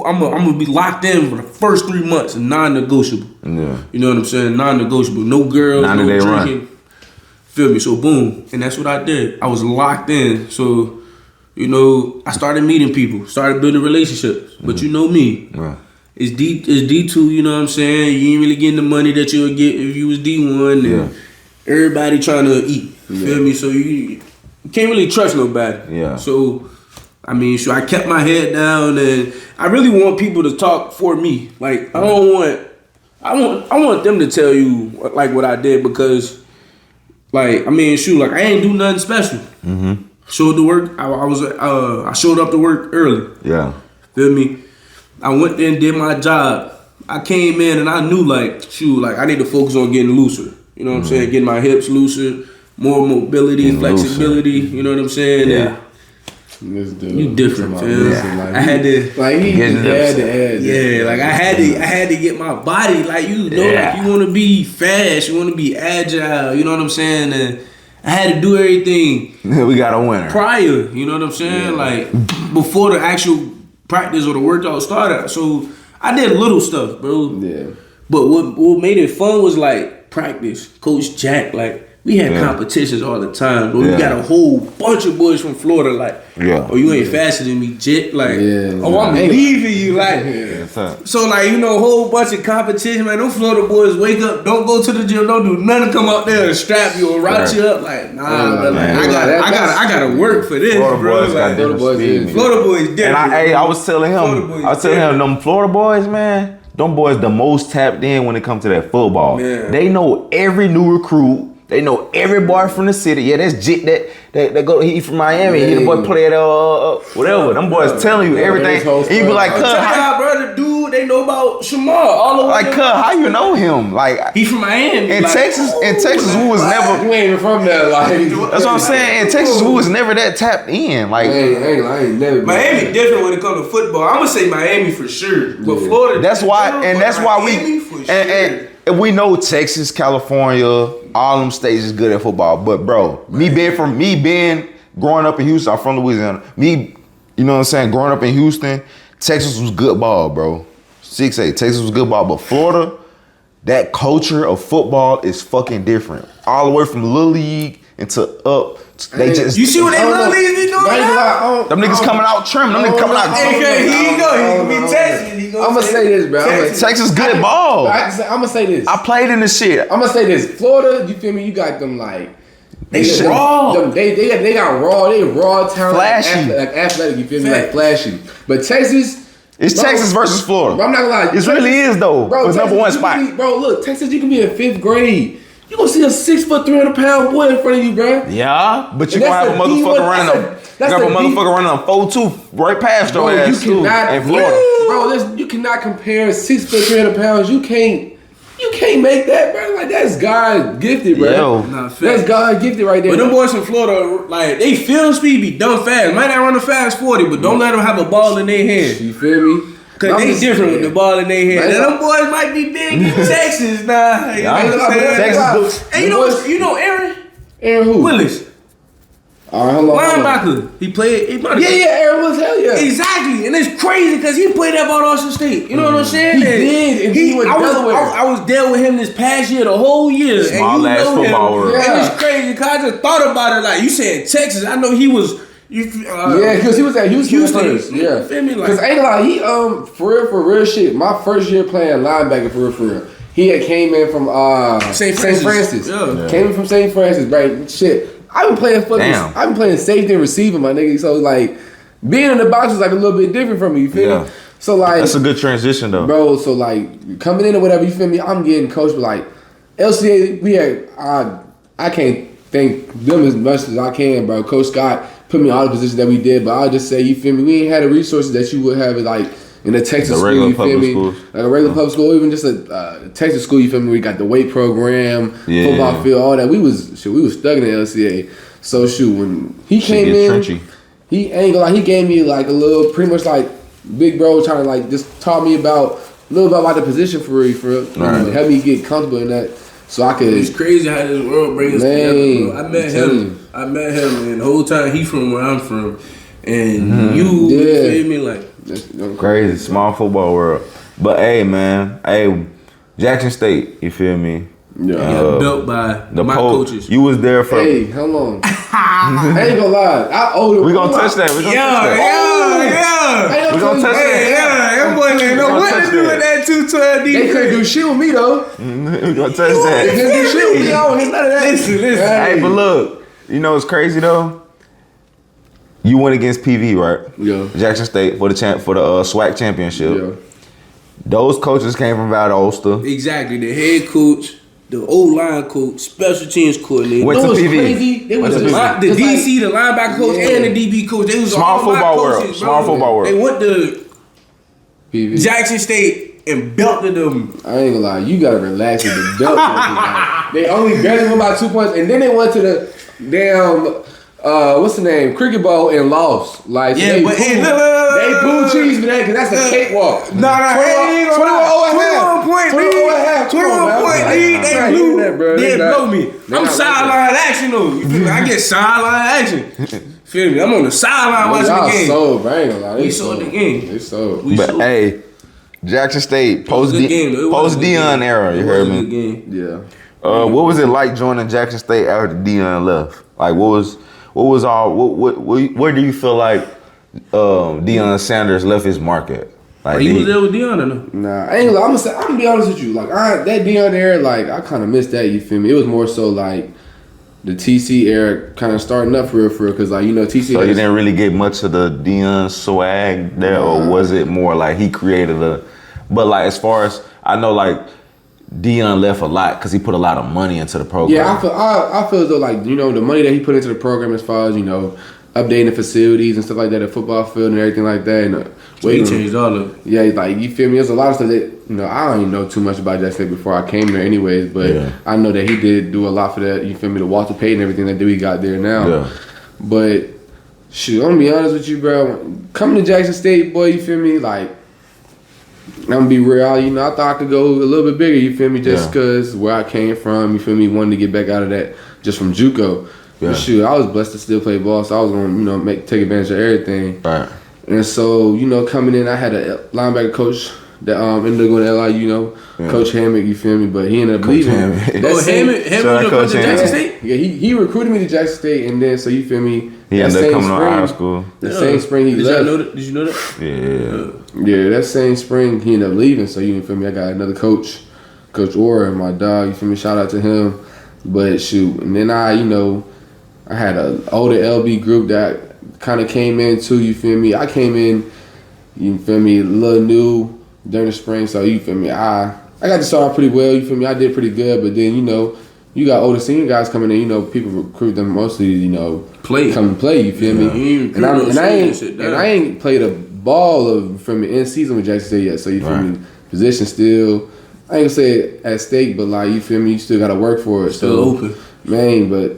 B: I'm going to be locked in for the first 3 months, non-negotiable. Yeah. You know what I'm saying? Non-negotiable. No girls, no drinking. Run. Feel me? So boom, and that's what I did. I was locked in. So, you know, I started meeting people, started building relationships. But you know me, it's D2. You know what I'm saying? You ain't really getting the money that you would get if you was D1. And everybody trying to eat. Feel me? So you can't really trust nobody. Yeah. So, I mean, I kept my head down, and I really want people to talk for me. Like I want them to tell you like what I did because. Like, I mean, like I ain't do nothing special. Mm-hmm. Showed to work. I showed up to work early. Yeah. Feel me? I went there and did my job. I came in and I knew like I need to focus on getting looser. You know what I'm saying? Getting my hips looser, more mobility, flexibility. Looser. You know what I'm saying? Yeah. You different, feel. I had to like he had to add. Yeah, like I had to get my body like you know like you want to be fast, you want to be agile. You know what I'm saying? And I had to do everything.
A: We got a winner
B: prior. You know what I'm saying? Like before the actual practice or the workout started. So I did little stuff, bro. Yeah. But what made it fun was like practice. Coach Jack like. We had competitions all the time, bro. We got a whole bunch of boys from Florida, like, oh, you ain't faster than me, Jit. Like, oh, I'm leaving you, like. So, like, you know, a whole bunch of competition, man. Them Florida boys wake up, don't go to the gym, don't do nothing, come out there and strap you or route you up. Like, nah, bro, like, I gotta work for this,
A: Florida
B: bro.
A: Boys like,
B: Florida boys different.
A: And I was telling him, them Florida boys, man, them boys the most tapped in when it comes to that football. Man. They know every new recruit. They know every boy from the city. Yeah, that's Jit that go. He from Miami. He the boy play at whatever. Them boys telling you everything. And you be like, cuz,
B: how brother dude, they know about Shamar all the way.
A: Like, cuz, how you know him? Like,
B: he from Miami.
A: In Texas, who was never.
C: You ain't even from there. Like,
A: that's what I'm saying. In Texas, who was never that tapped in. Like,
C: I ain't never.
B: Miami different when it comes to football. I'm gonna say Miami for sure, but Florida.
A: That's why, and that's why
B: Miami
A: we and we know Texas, California, all them states is good at football. But bro, me being growing up in Houston, I'm from Louisiana. You know what I'm saying? Growing up in Houston, Texas was good ball, bro. 6'8", Texas was good ball, but Florida, that culture of football is fucking different. All the way from Little League into up. They just
B: you see what they Little League be doing now?
A: Them niggas coming out trim. Them niggas coming out.
B: Here you go. He be Texas.
C: I'm gonna say this, bro.
A: Texas good ball.
C: I'm gonna say this.
A: I played in this shit.
C: I'm gonna say this. Florida, you feel me? You got them like
B: they raw.
C: They got raw. They raw talent,
A: flashy,
C: like athletic. You feel me? Like flashy. But Texas.
A: It's bro, Texas versus Florida.
C: Bro, I'm not gonna lie.
A: It really is though.
C: Bro,
A: it's number one spot.
C: Bro, look, Texas, you can be in 5th grade. You gonna see a 6 foot 300 pound boy in front of you, bro.
A: Yeah, but you gonna have a motherfucker running a 4.2 right past your ass too. In Florida,
C: bro, you cannot compare 6 foot 300 pounds. You can't make that, bro. Like that's God gifted, bro. That's God gifted right there.
B: But them boys from Florida, like they field speed be dumb fast. Might not run a fast 40, but don't let them have a ball in their hand.
C: You feel me?
B: Cause they different with the ball in their hand. And them boys might be big in Texas now. You know what I'm saying?
A: Texas.
B: And you know Aaron?
C: Aaron who?
B: Willis.
C: Alright, hold on.
B: Linebacker. He played.
C: Aaron Willis, hell yeah.
B: Exactly. And it's crazy because he played at Austin State. You know what I'm saying?
C: He did. And he went Delaware.
B: I was there with him this past year, the whole year.
A: Small
B: and
A: ass football world.
B: And it's crazy because I just thought about it. Like you said, Texas. I know he was.
C: Yeah, because he was at Houston first. Yeah,
B: feel me?
C: Because ain't gonna lie, he for real shit. My first year playing linebacker for real. He had came in from St. Francis. Yeah. Came in from St. Francis, right? Shit, I've been playing football. I've been playing safety and receiver, my nigga. So like, being in the box was like a little bit different from me. You feel me? So like,
A: that's a good transition though,
C: bro. So like, coming in or whatever, you feel me? I'm getting coached, but like, LCA, we had I can't thank them as much as I can, bro. Coach Scott put me in all the positions that we did, but I'll just say, you feel me, we ain't had the resources that you would have like in a Texas school, you feel me? Like a regular public school, even just a Texas school, you feel me? We got the weight program, football field, all that. We was stuck in the LCA. So shoot, when he came in, he ain't gonna lie, he gave me like a little, pretty much like big bro trying to like just taught me about a little bit about the position for real. Right. Help me get comfortable in that. So I could.
B: It's crazy how this world brings us together, bro. I met him, and the whole time he from where I'm from, and you feel me like
A: crazy small football world. But hey, man, Jackson State, you feel me?
B: Yeah, built by my coaches.
A: You was there for.
C: Hey, hold on. I ain't gonna lie. I owe
A: we gonna touch that. We gonna touch that. We gonna touch that.
B: That boy ain't know what to do with that 212 defense.
C: They couldn't do shit with me though.
A: We gonna touch that.
C: They couldn't do shit with me. None of that.
B: Listen.
A: Hey, but look, you know what's crazy though? You went against PV, right?
C: Yeah.
A: Jackson State for the SWAC championship.
C: Yeah.
A: Those coaches came from Valdosta.
B: Exactly. The head coach, the O-line coach, special teams coordinator.
A: Went to PV.
C: Crazy? They went to
B: the DC, the linebacker coach, and the DB coach. They was
A: small football world. Small football world.
B: They went to
C: PV.
B: Jackson State and belted them.
C: I ain't gonna lie, you gotta relax with the belt. They only graduated them by 2 points, and then they went to the damn what's the name? Cricket Bowl and lost. Like
B: yeah, but
C: they boo cheese for that because that's a cakewalk.
B: 21 point lead. They blew. They blow me. I'm sideline action though. You feel me? I get sideline action. Feel me? I'm on the sideline watching the game.
C: Sold, bro. I ain't gonna lie.
B: We sold the game.
C: They sold.
A: But hey, Jackson State post Deion era. You heard me?
C: Yeah.
A: What was it like joining Jackson State after Deion left? Like where do you feel like Deion Sanders left his mark at? Like
B: he was there with Deion or no?
C: Nah, I ain't. I'm gonna be honest with you. Like that Deion era, like I kind of missed that. You feel me? It was more so like the TC era kind of starting up for real, because like you know TC.
A: So you didn't really get much of the Deion swag there, or was it more like he created a? But like as far as I know, like Dion left a lot because he put a lot of money into the program.
C: Yeah, I feel as though like the money that he put into the program as far as updating the facilities and stuff like that, the football field and everything like that, and
B: he changed all of it.
C: Yeah, like you feel me. There's a lot of stuff that I don't even know too much about Jackson State before I came there, anyways. But I know that he did do a lot for that. You feel me? The Walter Payton and everything that we got there now.
A: Yeah.
C: But shoot, I'm gonna be honest with you, bro. Coming to Jackson State, boy, you feel me? Like I'm gonna be real. I thought I could go a little bit bigger. You feel me? Just because where I came from, you feel me? Wanted to get back out of that just from JUCO. Yeah. But shoot, I was blessed to still play ball, so I was gonna take advantage of everything.
A: Right.
C: And so coming in, I had a linebacker coach that ended up going to LIU, Coach Hammock, you feel me? But he ended up leaving.
B: Hammock was to Jackson State?
C: Yeah, he recruited me to Jackson State, and then so you feel me?
A: He ended up coming to our school.
C: The same spring he left.
B: Did you know that?
C: Yeah, that same spring he ended up leaving. So you feel me? I got another coach, Coach Orr, my dog. You feel me? Shout out to him. But shoot, and then I had an older LB group that kind of came in too. You feel me? I came in. You feel me? A little new during the spring, so you feel me? I got to start off pretty well. You feel me? I did pretty good, but then you got older senior guys coming in. People recruit them mostly. Come and play. You feel me? And I ain't played a ball of from the end season with Jackson State yet. So you feel me? Position still. I ain't gonna say it at stake, but like you feel me? You still got to work for it.
B: Still open,
C: man. But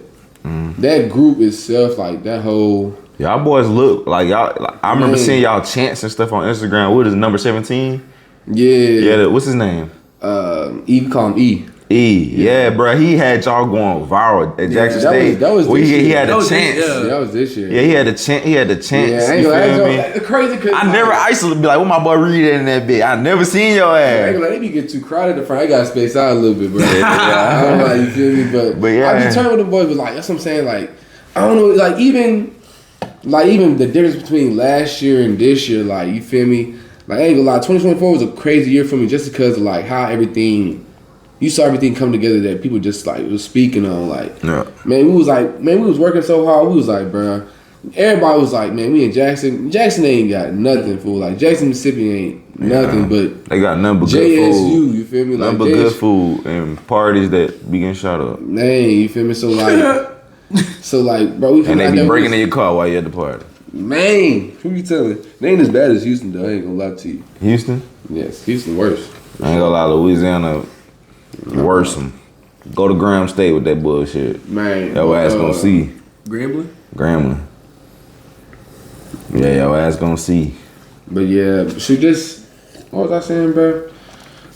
C: that group itself, like that whole.
A: Y'all boys look like y'all. I remember seeing y'all chants and stuff on Instagram. What is number 17? Yeah. What's his name?
C: E. We call him E.
A: Yeah, bro. He had y'all going viral at Jackson State.
C: That was this year.
A: He had a chance.
C: That was this year.
A: Yeah, he had a chance.
C: Yeah,
A: you feel me?
C: Crazy.
A: I used to be like, what my boy Reed in that bit? I never seen your ass.
C: They be get too crowded in the front. I got to space out a little bit, bro. I don't know how you feel me, but
A: yeah.
C: I be turning with the boys, but like that's what I'm saying. Like I don't know, like even the difference between last year and this year, like you feel me? Like I ain't gonna lie, 2024 was a crazy year for me just because of like how you saw everything come together that people just like was speaking on. Like, we was working so hard. We was like, bro, everybody was like, man, we in Jackson. Jackson ain't got nothing, fool. Like Jackson, Mississippi ain't nothing but
A: they got nothing but
C: JSU,
A: good food.
C: You feel me?
A: Nothing
C: like
A: but good food and parties that be getting shot up.
C: Man, you feel me? So like, bro, we
A: and they be breaking in your car while you at the party.
C: Man, who you telling? They ain't as bad as Houston though. I ain't gonna lie to you.
A: Houston?
C: Yes, Houston worse.
A: I ain't gonna lie, Louisiana worse. Go to Graham State with that bullshit.
C: Man,
A: your ass gonna see. Grambling. Yeah, your ass gonna see.
C: But yeah, what was I saying, bro?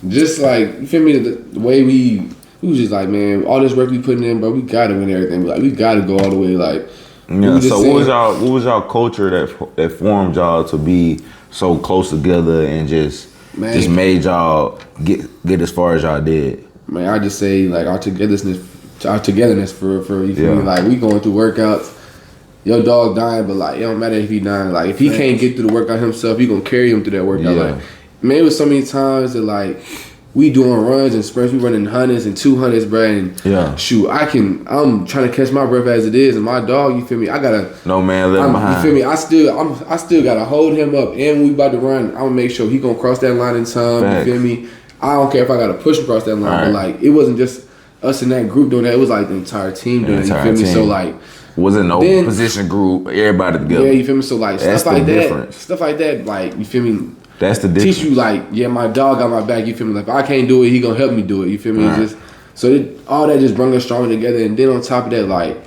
C: Just like, you feel me? The way we was just like, man, all this work we putting in, bro, we gotta win everything. Like, we gotta go all the way. Like,
A: yeah. So what was y'all culture that formed y'all to be so close together and just made y'all get as far as y'all did?
C: Man, I just say like our togetherness for you feel me? Like we going through workouts. Your dog dying, but like it don't matter if he dying. Like if he can't get through the workout himself, you gonna carry him through that workout. Like, man, it was so many times that like we doing runs and sprints, we running 100s and 200s, bro. And shoot, I'm trying to catch my breath as it is, and my dog, you feel me? I gotta
A: no man left behind.
C: You feel me? I still gotta hold him up, and when we about to run, I'm gonna make sure he gonna cross that line in time. Facts. You feel me? I don't care if I gotta push him across that line, but like it wasn't just us in that group doing that. It was like the entire team doing it. You feel me? So like.
A: Wasn't no position group, everybody together.
C: Yeah, you feel me? So like
A: that's
C: stuff like
A: difference.
C: Stuff like that, like you feel me?
A: That's the difference.
C: Teach you like, yeah, my dog got my back. You feel me? Like if I can't do it, he gonna help me do it. You feel me? All that just bring us stronger together. And then on top of that, like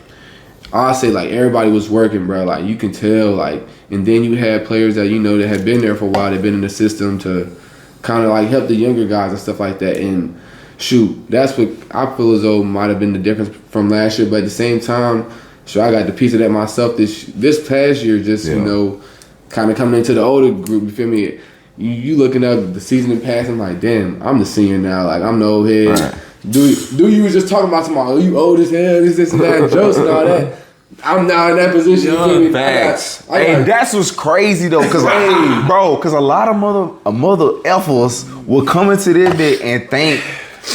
C: I say, like everybody was working, bro. Like you can tell, like, and then you had players that that had been there for a while. They've been in the system to kind of like help the younger guys and stuff like that. And shoot, that's what I feel as though might have been the difference from last year. But at the same time. So I got the piece of that myself this past year, just kind of coming into the older group. You feel me? You looking up the season in past, I'm like, damn, I'm the senior now. Like I'm the old head. Right. Do you was just talking about tomorrow? Oh, you old as hell. This and that, jokes and all that. I'm now in that position. You feel me?
A: Facts. Hey, that's what's crazy though, cause because a lot of mother effers will come into this bit and think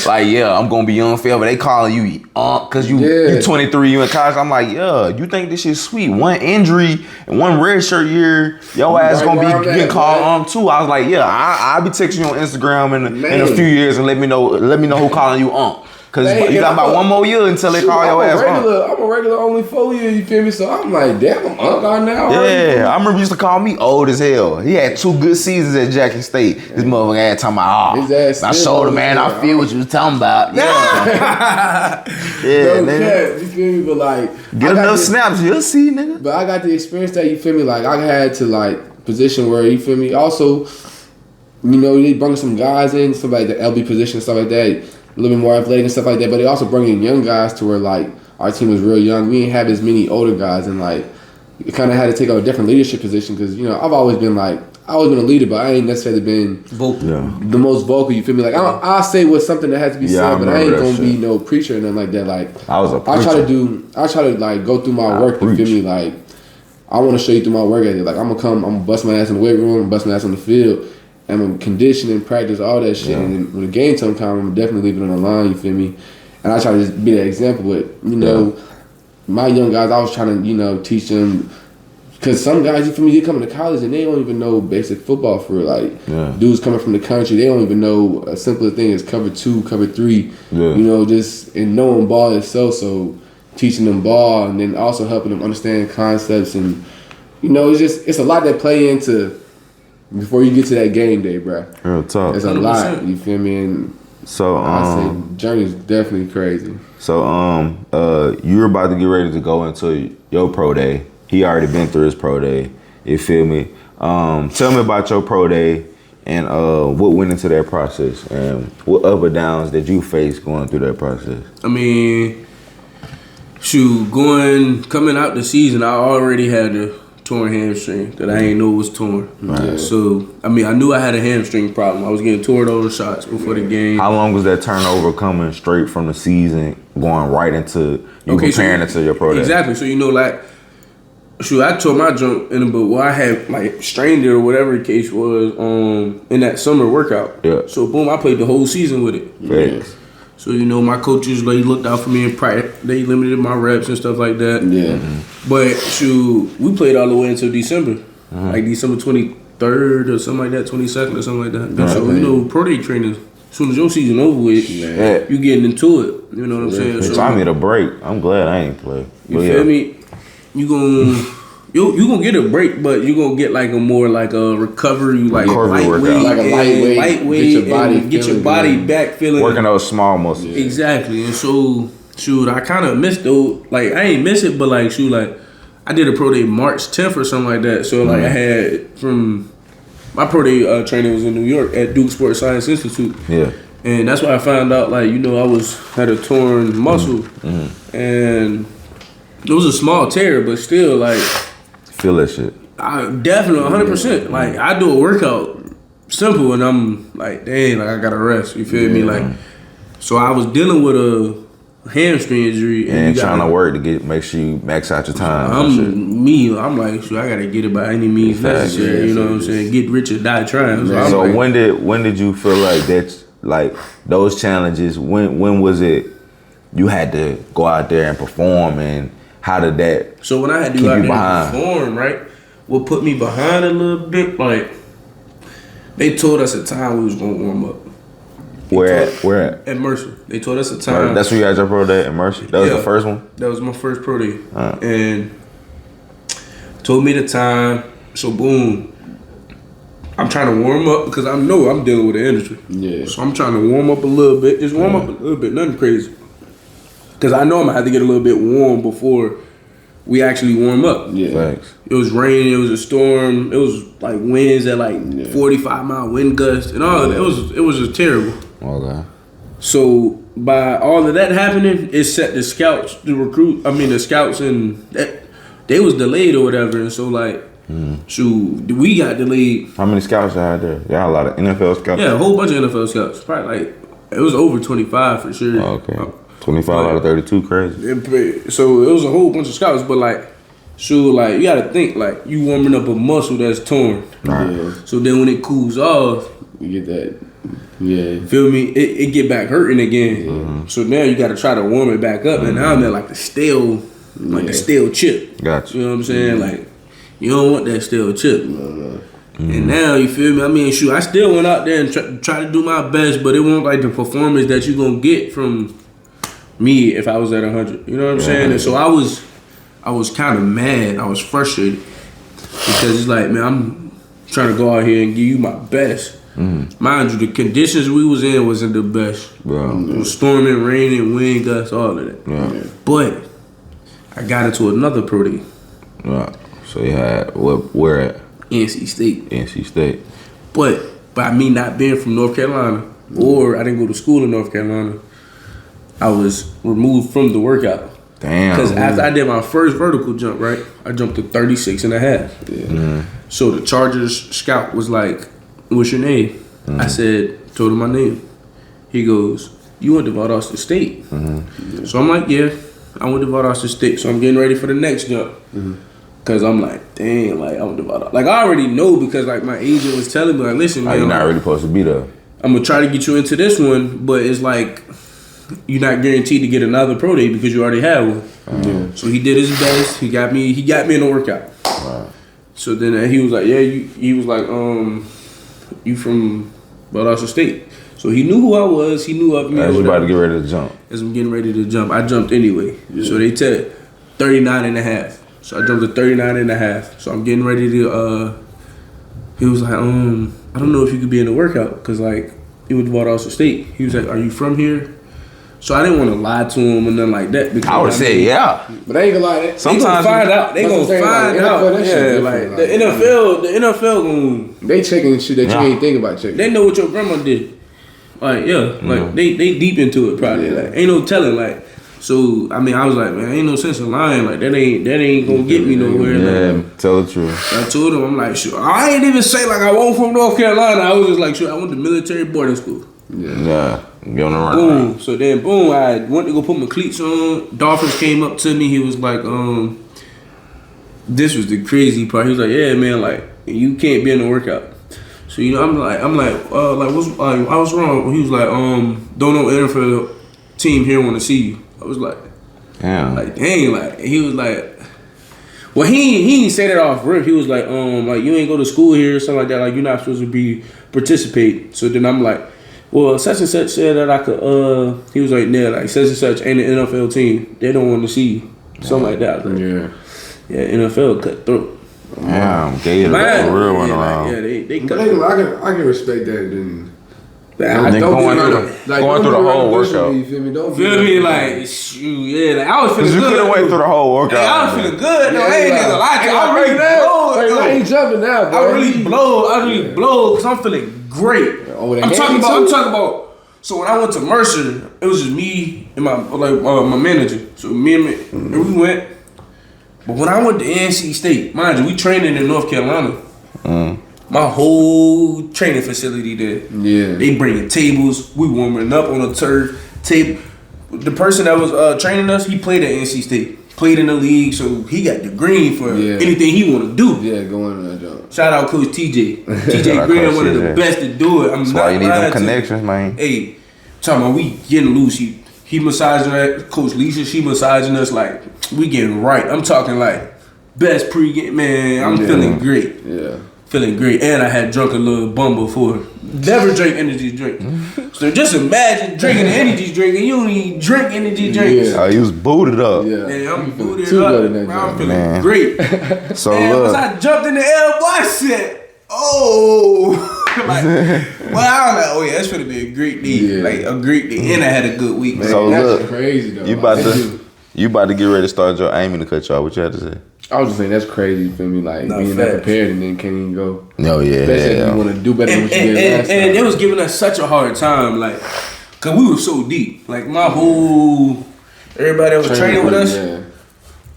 A: like, yeah, I'm gonna be unfair, but they calling you cause you 23, you in college. I'm like, yeah, you think this shit's sweet? One injury and one redshirt year, your ass gonna be getting called too. I was like, yeah, I'll be texting you on Instagram in a few years and let me know who calling you Cause you got about one more year until they call your ass
C: I'm a regular only 4 year, you feel me? So I'm like, damn, I'm now.
A: Yeah, I remember you used to call me old as hell. He had 2 good seasons at Jackson State. This motherfucker had talking about, I showed him, man, I feel what you was talking about. Yeah.
C: Yeah, nigga. You feel me? But like,
A: get enough snaps, you'll see, nigga.
C: But I got to experience that, you feel me? Like, I had to, like, position where, you feel me? Also, you know, they bring some guys in, some like the LB position, stuff like that. A little bit more athletic and stuff like that, but they also bring in young guys to where like our team was real young. We didn't have as many older guys, and like it kind of had to take a different leadership position because you know I've always been a leader, but I ain't necessarily been the most vocal. You feel me? Like I'll say what's something that has to be said, but I ain't gonna be no preacher or nothing like that. Like I try to like go through my work. You feel me? Like I want to show you through my work ethic. Like I'm gonna bust my ass in the weight room, bust my ass on the field. I'm conditioning, practice, all that shit. And then when the game time comes, I'm definitely leaving it on the line, you feel me? And I try to just be that example. But, you know, my young guys, I was trying to, you know, teach them. Because some guys, you feel me, they coming to college and they don't even know basic football for real. Like, dudes coming from the country, they don't even know a simpler thing as cover 2, cover 3. You know, just in knowing ball itself. So teaching them ball and then also helping them understand concepts. And, you know, it's a lot that play into before you get to that game day, bro.
A: Real talk.
C: It's a 100%. Lot, you feel me? And
A: so
C: I say journey's definitely crazy.
A: So you're about to get ready to go into your pro day. He already been through his pro day. You feel me? Tell me about your pro day and what went into that process and what up or downs that you faced going through that process.
B: I mean, coming out the season, I already had a torn hamstring that I ain't know was torn. Right. So, I mean, I knew I had a hamstring problem. I was getting tore over shots before the game.
A: How long was that turnover coming straight from the season, going right into you preparing into your pro day?
B: Exactly. So, you know, like, I tore my jump in, but I had, like, strained it or whatever the case was in that summer workout. Yeah. So, boom, I played the whole season with it.
A: Yes.
B: So, you know, my coaches, they looked out for me in practice. They limited my reps and stuff like that. Yeah. But, we played all the way until December. Like December 23rd or something like that, 22nd or something like that. Right. So, you know, pro day training, as soon as your season over with, you getting into it. You know what I'm saying?
A: So I need a break. I'm glad I ain't play.
B: You feel me? You gonna get a break, but you gonna get like a more like a recovery, like lightweight,
C: like a lightweight,
B: get your body back feeling
A: working those small muscles.
B: Yeah. Exactly, and so I kind of missed though. Like I ain't miss it, but like I did a pro day March 10th or something like that. So like I had from my pro day training was in New York at Duke Sports Science Institute. Yeah. And that's why I found out, like, you know, had a torn muscle, and it was a small tear, but still, like,
A: feel that shit.
B: I definitely 100%. Like, I do a workout simple, and I'm like, dang, like I gotta rest. You feel me? Like, so I was dealing with a hamstring injury,
A: and trying to work to make sure you max out your time.
B: I'm like, I gotta get it by any means necessary. You know what I'm saying? Get rich or die trying.
A: So like, when did you feel like that's like those challenges? When was it you had to go out there and perform, and how did that?
B: So when I had to go out there and perform, right? What put me behind a little bit, like they told us a time we was gonna warm up.
A: Where at?
B: At Mercer. They told us a time.
A: That's where you had your pro day at Mercer? That was the first one?
B: That was my first pro day. And told me the time. So boom. I'm trying to warm up because I know I'm dealing with the injury. Yeah. So I'm trying to warm up a little bit. Just warm up a little bit. Nothing crazy. Because I know I'm going to have to get a little bit warm before we actually warm up. Yeah. Thanks. It was raining. It was a storm. It was like winds at like 45-mile wind gusts and all. It was just terrible. Okay. So by all of that happening, it set the scouts, the scouts, and they was delayed or whatever. And so like, we got delayed.
A: How many scouts you had there? You had a lot of NFL scouts?
B: Yeah, a whole bunch of NFL scouts. Probably like, it was over 25 for sure.
A: Oh, okay. 25 out of 32, crazy.
B: So it was a whole bunch of scouts, but like, you gotta think, like, you warming up a muscle that's torn. Right. Yeah. So then when it cools off,
C: you get that. Yeah.
B: Feel me? It get back hurting again. So now you got to try to warm it back up, and now I'm at like the stale chip.
A: Gotcha.
B: You know what I'm saying? Like you don't want that stale chip. And now you feel me? I mean, shoot, I still went out there and try to do my best, but it wasn't like the performance that you gonna get from me if I was at 100. You know what I'm saying? And so I was kind of mad. I was frustrated because it's like, man, I'm trying to go out here and give you my best. Mind you, the conditions we was in wasn't the best. It was storming, raining, wind gusts, all of that. But I got into another pro day.
A: Right. So you had where at?
B: NC State.
A: NC State.
B: But by me not being from North Carolina, or I didn't go to school in North Carolina, I was removed from the workout.
A: Damn.
B: Because after I did my first vertical jump, right, I jumped to 36 and a half. So the Chargers scout was like, what's your name? I told him my name. He goes, you went to Valdosta State. So I'm like, yeah, I went to Valdosta State. So I'm getting ready for the next jump. Cause I'm like, dang, like I went to Valdosta. Like I already know because like my agent was telling me, like, listen, man,
A: you're not really supposed to be there.
B: I'm gonna try to get you into this one, but it's like you're not guaranteed to get another pro day because you already have one. So he did his best. He got me in the workout. So then he was like, yeah, he was like, you from Valdosta State. So he knew who I was. He knew of me.
A: As you about to get ready to jump.
B: As I'm getting ready to jump, I jumped anyway. So they said 39 and a half. So I jumped to 39 and a half. So I'm getting ready to, he was like, I don't know if you could be in the workout because like, he went to Valdosta State. He was like, are you from here? So I didn't want to lie to him and nothing like that. Because
A: I would say, yeah.
C: But they ain't gonna lie.
A: Sometimes
B: they gonna find out. They gonna find out. Yeah, like the NFL gonna.
C: They checking shit that you ain't think about checking.
B: They know what your grandma did. Like, like they deep into it probably. Like, ain't no telling. Like, so I mean, I was like, man, ain't no sense in lying. Like that ain't gonna get me nowhere.
A: Yeah,
B: like,
A: tell the truth.
B: I told him, I'm like, sure. I ain't even say like I wasn't from North Carolina. I was just like, sure, I went to military boarding school.
A: Yeah. Get on the run.
B: Boom. So then, boom, I went to go put my cleats on. Dolphins came up to me. He was like, this was the crazy part. He was like, yeah, man, like, you can't be in the workout. So, you know, I'm like, I was wrong. He was like, don't no NFL team here want to see you. I was like,
A: damn.
B: Like, dang, like, he was like, well, he didn't say that off rip. He was like, you ain't go to school here or something like that. Like, you're not supposed to participate. So then I'm like, well, such and such said that I could, he was like, yeah, like, such and such ain't an NFL team. They don't want to see you. Something like that. Like, yeah, NFL cut through.
A: Damn, gave it a real one around.
B: Yeah, they cut
C: I can respect that. Then
A: going through the whole workout.
C: You feel me? Don't
B: feel me? Like, shoot, yeah. Like, I was feeling good.
A: You could have went through the whole workout.
B: Hey, I was feeling good. No, I ain't gonna lie to you. I really blow.
C: I ain't jumping now, bro.
B: I really blow because I'm feeling great. I'm talking about. So when I went to Mercer, it was just me and my manager. So me and we went. But when I went to NC State, mind you, we training in North Carolina. My whole training facility there. Yeah. They bringing tables. We warming up on the turf table. The person that was training us, he played at NC State. Played in the league, so he got the green for anything he want to do.
C: Yeah, going in that job.
B: Shout out Coach TJ. TJ Graham, one of the best to do it.
A: That's why you need them connections, man.
B: Hey, talking about we getting loose. He massaging that. Coach Lisa, she massaging us like we getting right. I'm talking like best pregame, man. I'm feeling great. Yeah. Feeling great. And I had drunk a little bum before. Never drank energy drink. So just imagine drinking an energy drink and you don't even drink energy drinks.
A: Yeah. You was booted up.
B: Yeah, I'm booted up. I'm feeling great.
A: So
B: and once I jumped in the air, boy, I said, oh. Like, well, I don't know. Oh, yeah, that's gonna be a great day. Yeah. Like, a great day. And I had a good week. Man.
A: So
C: that's
A: look,
C: crazy, though.
A: You about to get ready to start your aiming to cut you off. What you had to say?
C: I was just saying that's crazy. You feel me? Like being not prepared and then can't even go.
A: No, yeah.
C: Especially if you want to do better than what you did last time.
B: And they was giving us such a hard time, like, cause we were so deep. Like my whole everybody that was training with us,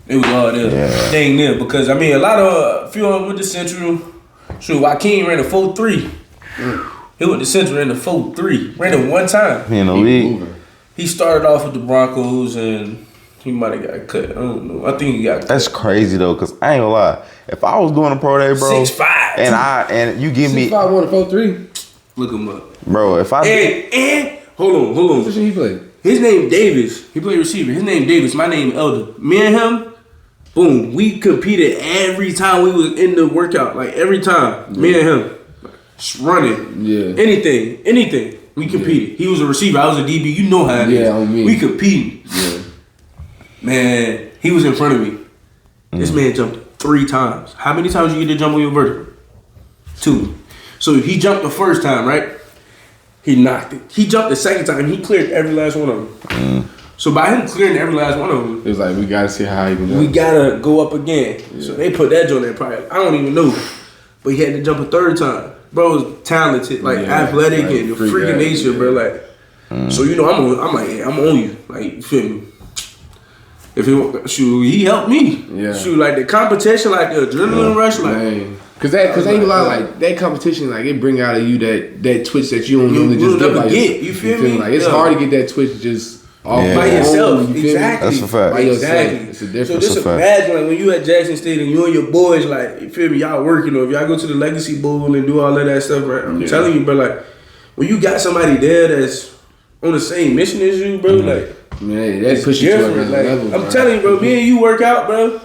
B: it was all there, dang near. Because I mean, a few of them with the Central. Sure, Joaquin ran a 4.3. He went to Central ran a 4.3. Ran it one time.
A: He in the league.
B: He started off with the Broncos and. He might have got cut. I don't know. I think he got cut.
A: That's crazy though, cause I ain't gonna lie. If I was doing a pro day, bro,
B: 6'5",
A: and you give me
C: 6'5", 1 4'3".
B: Look him up.
A: Bro, if I
B: And hold on.
C: What position he play?
B: His name Davis. He played receiver. His name Davis. My name Elder. Me and him, boom. We competed every time we was in the workout. Like every time, me and him, running.
C: Yeah.
B: Anything. We competed. He was a receiver. I was a DB. You know how it is.
C: Yeah, on me.
B: We competed.
C: Yeah.
B: Man, he was in front of me. This man jumped 3 times. How many times you get to jump on your vertical? 2. So he jumped the first time, right? He knocked it. He jumped the second time. He cleared every last one of them. So by him clearing every last one of them,
C: It was like, we gotta see how he can jump.
B: we gotta go up again. So they put that joint there probably. I don't even know. But he had to jump a 3rd time. Bro was talented, like athletic
C: like
B: and
C: freak
B: freaking
C: athlete,
B: nature, bro. Like, so you know, I'm on you. Like, you feel me? If he helped me.
C: Yeah.
B: Shoot, like the competition, like the adrenaline rush, like.
C: Man. Cause ain't gonna lie, like that competition, like it bring out of you that twitch that you don't normally just
B: never
C: like,
B: get. You feel me?
C: Like it's hard to get that twitch just off
B: By
C: your
B: yourself,
C: own, you feel me?
B: exactly.
A: That's a fact.
C: By yourself,
B: Exactly.
C: it's a
B: So
C: difference.
B: just
A: a fact.
B: imagine like when you at Jackson State and you and your boys, like, you feel me, y'all working, or if y'all go to the Legacy Bowl and do all of that stuff, right? I'm telling you, bro, like when you got somebody there that's on the same mission as you, bro, like
C: Man, that push you to
B: different.
C: another
B: Like,
C: level.
B: I'm
C: bro.
B: telling you, bro, me and you work out, bro.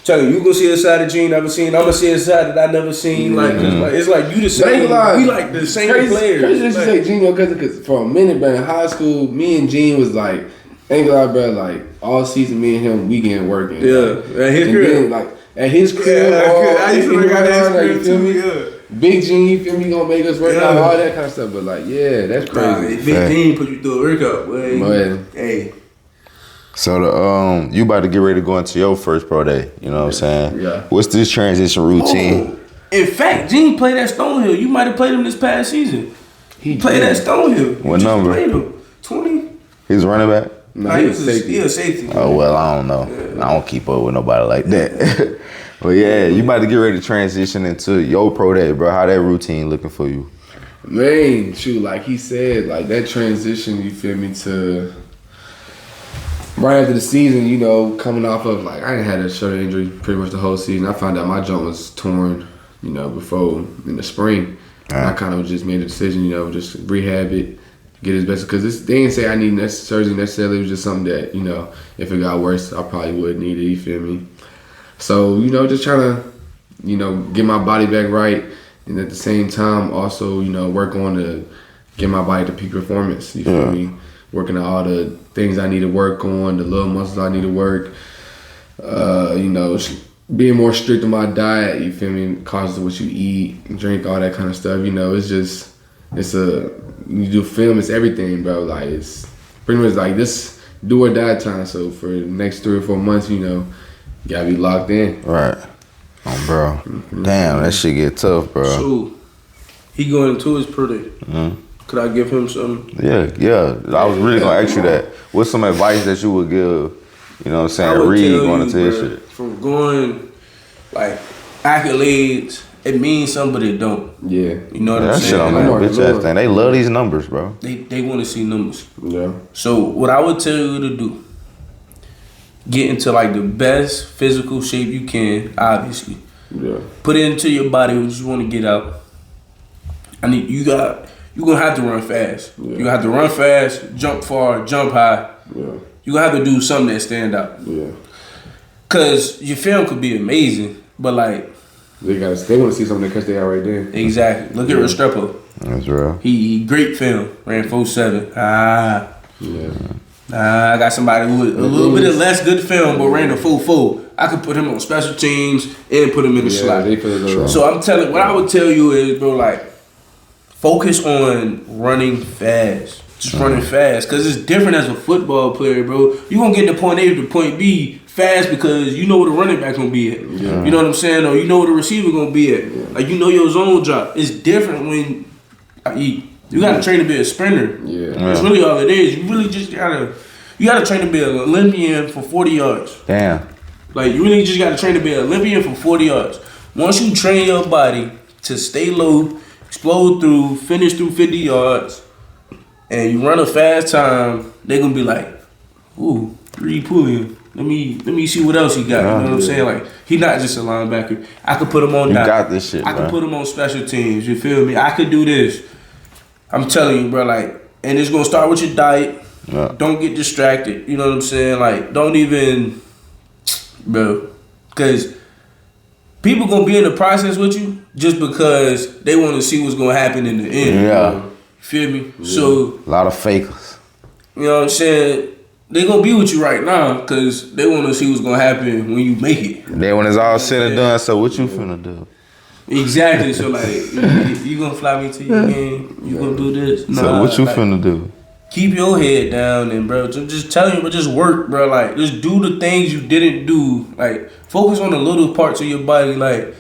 B: I'm telling you, gonna see a side that you ain't never seen. I'm gonna see a side that I never seen. Like, it's like you the
C: But ain't
B: same.
C: gonna lie,
B: We like the same
C: crazy,
B: players.
C: Crazy that you
B: Like,
C: say Gene, because for a minute, bro, in high school, me and Gene was like, ain't gonna lie, bro, like all season, me and him weekend working.
B: yeah,
C: Like,
B: at his
C: and
B: crib.
C: then, like at his crib,
B: I used to work out at
C: like, you
B: his
C: feel
B: crib
C: me?
B: too. Yeah.
C: Big Gene, you feel me? Gonna make us work
B: Yeah.
C: out, all that kind of stuff. But like, yeah, that's
B: Nah,
C: crazy.
B: if Big Team put you through a workout, boy.
C: Man.
B: Hey.
A: So you about to get ready to go into your first pro day. You know what I'm saying?
C: Yeah.
A: What's this transition routine?
B: Oh, in fact, Gene played at Stonehill. You might have played him this past season. He played at Stonehill.
A: What
B: You just
A: number?
B: Played him. 20.
A: He's running back.
C: No,
B: Nah,
C: he
B: he
C: was
B: was
C: safety.
B: a safety.
A: Oh well, I don't know. I don't keep up with nobody like that. But yeah, you about to get ready to transition into your pro day, bro. How that routine looking for you?
C: Man, shoot, like he said, like that transition, you feel me, to right after the season, you know, coming off of like I ain't had a shoulder injury pretty much the whole season. I found out my joint was torn, you know, before in the spring. And I kind of just made a decision, you know, just rehab it, get as best because they didn't say I need surgery necessarily. It was just something that, you know, if it got worse, I probably would need it. You feel me? So, you know, just trying to, you know, get my body back right, and at the same time also, you know, work on to get my body to peak performance. You feel me? Working on all the things I need to work on, the little muscles I need to work. You know, being more strict on my diet. You feel me? Cautious of what you eat, drink, all that kind of stuff. You know, you do film, it's everything, bro. Like it's pretty much like this do or die time. So for the next 3 or 4 months, you know, you gotta be locked in.
A: Right. Oh, bro. Damn, that shit get tough, bro.
B: So, he going into his pro day. Could I give him some?
A: Yeah. I was really gonna ask you that. What's some advice that you would give? You know what I'm
B: I
A: saying?
B: would
A: Reed
B: tell
A: going
B: you,
A: into his
B: bro,
A: shit.
B: from going, like, accolades, it means something, but it don't.
C: Yeah.
B: You know what
A: That
B: I'm
A: shit on
B: saying?
A: that
C: Like,
A: bitch ass thing. They love these numbers, bro.
B: They want to see numbers.
C: Yeah.
B: So what I would tell you to do, get into like the best physical shape you can, obviously.
C: Yeah.
B: Put it into your body what you want to get out. You're gonna have to run fast.
C: Yeah.
B: You're gonna have to run fast, jump far, jump high.
C: Yeah.
B: You're gonna have to do something that stand out.
C: Yeah.
B: Cause your film could be amazing, but like
C: They want to see something because they are right there.
B: exactly. Look at Restrepo.
A: That's real.
B: He great film. Ran 4.7.
C: Yeah.
B: I got somebody who a little bit of less good film, but ran a 4.4. I could put him on special teams and put him in the slot.
C: They feel it.
B: So what I would tell you is, bro, like, focus on running fast. Just running fast. Because it's different as a football player, bro. You're going to get to point A to point B fast because you know where the running back going to be at.
C: Yeah.
B: You know what I'm saying? Or you know where the receiver going to be at. Like, you know your zone drop. It's different when you got to train to be a sprinter.
C: Yeah.
B: That's really all it is. You really just got to train to be an Olympian for 40 yards.
A: Damn.
B: Like, you really just got to train to be an Olympian for 40 yards. Once you train your body to stay low, explode through, finish through 50 yards, and you run a fast time, they're going to be like, ooh, Reed Pulliam. Let me see what else he got. You know what I'm saying? Like, he not just a linebacker. I could put him on
A: You
B: that.
A: got this shit,
B: I could
A: bro.
B: put him on special teams. You feel me? I could do this. I'm telling you, bro, like, and it's gonna start with your diet.
A: Yeah.
B: Don't get distracted. You know what I'm saying? Like, don't even, bro, because people gonna be in the process with you just because they want to see what's gonna happen in the end.
A: Yeah.
B: Bro. Feel me? Yeah. So
A: a lot of fakers.
B: You know what I'm saying? They gonna be with you right now because they want to see what's gonna happen when you make it.
A: Then when it's all said and done, so what you finna do?
B: Exactly. So like, you gonna fly me to your game? You gonna do this?
A: So what you finna do?
B: Keep your head down and bro, just telling you, but just work, bro. Like, just do the things you didn't do. Like, focus on the little parts of your body. Like,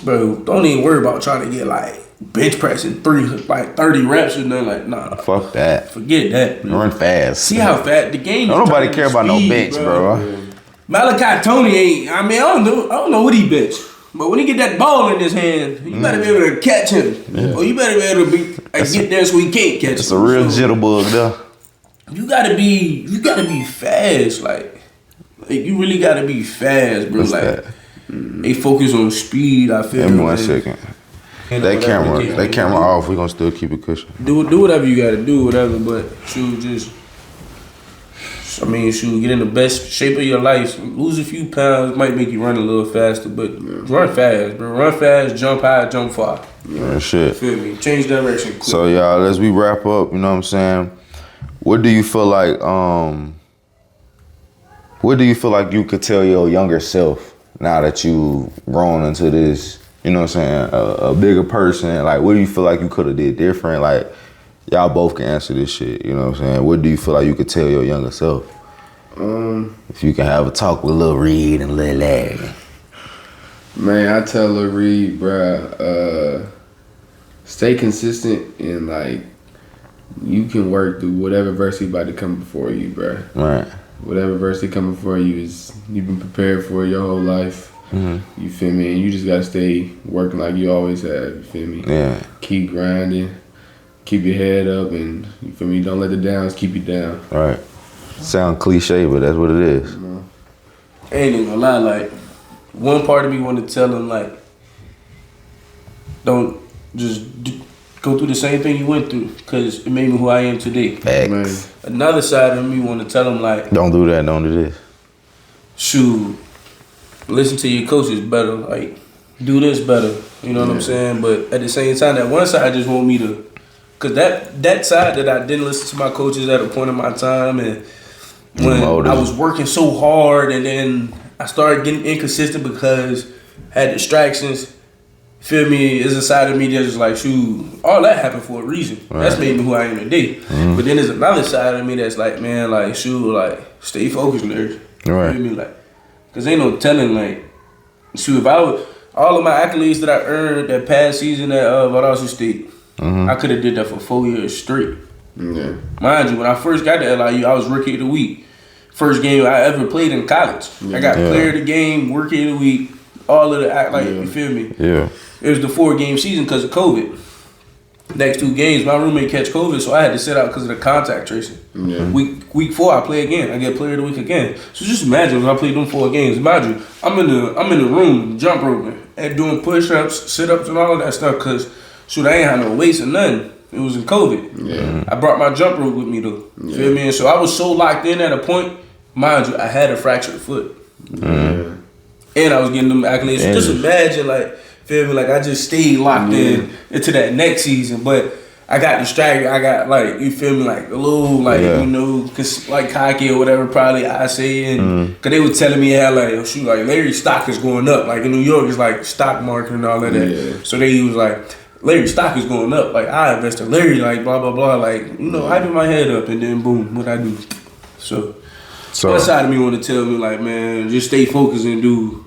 B: bro, don't even worry about trying to get like bench pressing 30 reps or nothing. Like, nah.
A: Fuck that.
B: Forget that. Bro.
A: Run fast.
B: See how fast the game.
A: Don't nobody care about no bench, bro.
B: Malachi Tony ain't. I mean, I don't know what he bench. But when he get that ball in his hand, you better be able to catch him. Yeah. Or you better be able to get there so he can't catch him.
A: It's a real jitterbug though.
B: You gotta be fast. Like you really gotta be fast, bro. What's like that? They focus on speed, I feel.
A: Give me 1 second. That camera off, we gonna still keep it cushion.
B: Do whatever you gotta do, whatever, but get in the best shape of your life. Lose a few pounds, might make you run a little faster, but run fast, bro. Run fast, jump high, jump far.
A: Yeah, shit.
B: Feel me? Change direction quick.
A: So y'all, as we wrap up, you know what I'm saying? What do you feel like you could tell your younger self now that you grown into this, you know what I'm saying, a bigger person? Like, what do you feel like you could have did different? Like, y'all both can answer this shit, you know what I'm saying? What do you feel like you could tell your younger self? If you can have a talk with Lil Reed and Lil Larry.
C: Man, I tell Lil Reed, bruh, stay consistent and like, you can work through whatever adversity about to come before you, bruh.
A: Right.
C: Whatever adversity coming before you you've been prepared for your whole life. Mm-hmm. You feel me? And you just gotta stay working like you always have, you feel me? Yeah. Keep grinding. Keep your head up, and you feel me? Don't let the downs keep you down.
A: Right. Sound cliche, but that's what it is.
B: I ain't even gonna lie, like, one part of me want to tell him, like, don't just go through the same thing you went through, because it made me who I am today.
A: Facts.
B: Another side of me want to tell him, like,
A: don't do that, don't do this.
B: Shoot, listen to your coaches better, like, do this better, you know what I'm saying? But at the same time, that one side just want me to, because that side that I didn't listen to my coaches at a point in my time, and when I was working so hard, and then I started getting inconsistent because I had distractions. Feel me? Is a side of me that's just like, shoot, all that happened for a reason. Right. That's made me who I am today. Mm-hmm. But then there's another side of me that's like, man, like, shoot, like, stay focused, Larry.
A: Right.
B: Feel me? Like, cause ain't no telling, like, shoot, if I would, all of my accolades that I earned that past season at Valdosta State, I could have did that for 4 years straight. Yeah. Mind you, when I first got to LIU, I was rookie of the week. First game I ever played in college. I got player of the game, rookie of the week, all of the like, you feel me? Yeah. It was the 4-game season because of COVID. Next 2 games, my roommate catch COVID, so I had to sit out because of the contact tracing. Yeah. Week 4, I play again. I get player of the week again. So just imagine if I played them 4 games. Imagine I'm in the room jump roping and doing push-ups, sit-ups, and all of that stuff because shoot, I ain't had no weights or nothing. It was in COVID. Yeah. I brought my jump rope with me though. Yeah. Feel me? And so I was so locked in at a point, mind you, I had a fractured foot. And I was getting them accolades. So just imagine, like, feel me? Like, I just stayed locked in into that next season, but I got distracted. I got, like, you feel me? Like, a little, like, you know, cause, like, cocky or whatever, probably I say. And, cause they were telling me how, like, oh, shoot, like, Larry's stock is going up. Like, in New York, it's like stock market and all of that. Yeah. So they was like, Larry's stock is going up. Like, I invested. Larry, like, blah, blah, blah. Like, you know, hyping my head up, and then boom, what I do. So one side of me want to tell me, like, man, just stay focused and do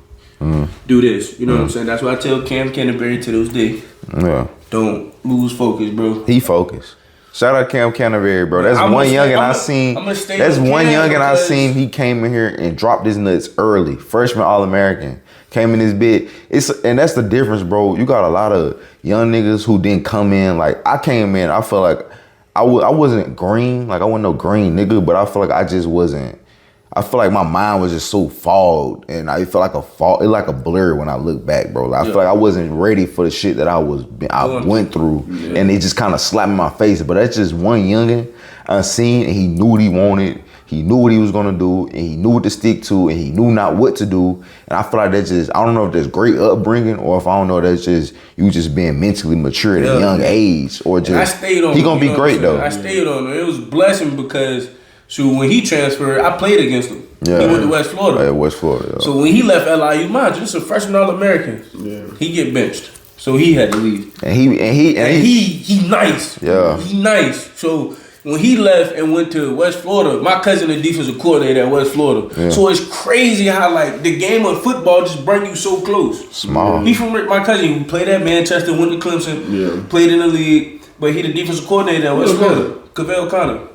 B: this. You know what I'm saying? That's why I tell Cam Canterbury to this day. Yeah. Don't lose focus, bro.
A: He focused. Shout out Cam Canterbury, bro. That's one youngin' I seen. That's one youngin' I seen. He came in here and dropped his nuts early. Freshman All-American. Came in this bit. And that's the difference, bro. You got a lot of young niggas who didn't come in. Like, I came in, I felt like I wasn't green. Like, I wasn't no green nigga, but I feel like I just wasn't. I feel like my mind was just so fogged, and I feel like it's like a blur when I look back, bro. Like, I feel like I wasn't ready for the shit that I went through, and it just kind of slapped in my face. But that's just one youngin' I seen, and he knew what he wanted. He knew what he was gonna do, and he knew what to stick to, and he knew not what to do. And I feel like that's just, I don't know if that's great upbringing, or if I don't know, that's just you just being mentally mature at a young age, or just
B: I stayed on.
A: He gonna be great though.
B: I stayed on him. It was a blessing because. So when he transferred, I played against him.
A: Yeah.
B: He went to West Florida.
A: Yeah, West Florida. Yeah.
B: So when he left LIU, mind you, this is a freshman All-American. Yeah. He get benched. So he had to leave.
A: And he
B: nice.
A: Yeah.
B: He nice. So when he left and went to West Florida, my cousin the defensive coordinator at West Florida. Yeah. So it's crazy how like the game of football just bring you so close.
A: Small.
B: He from my cousin who played at Manchester, went to Clemson, played in the league, but he the defensive coordinator at West Florida. Cavell Connor.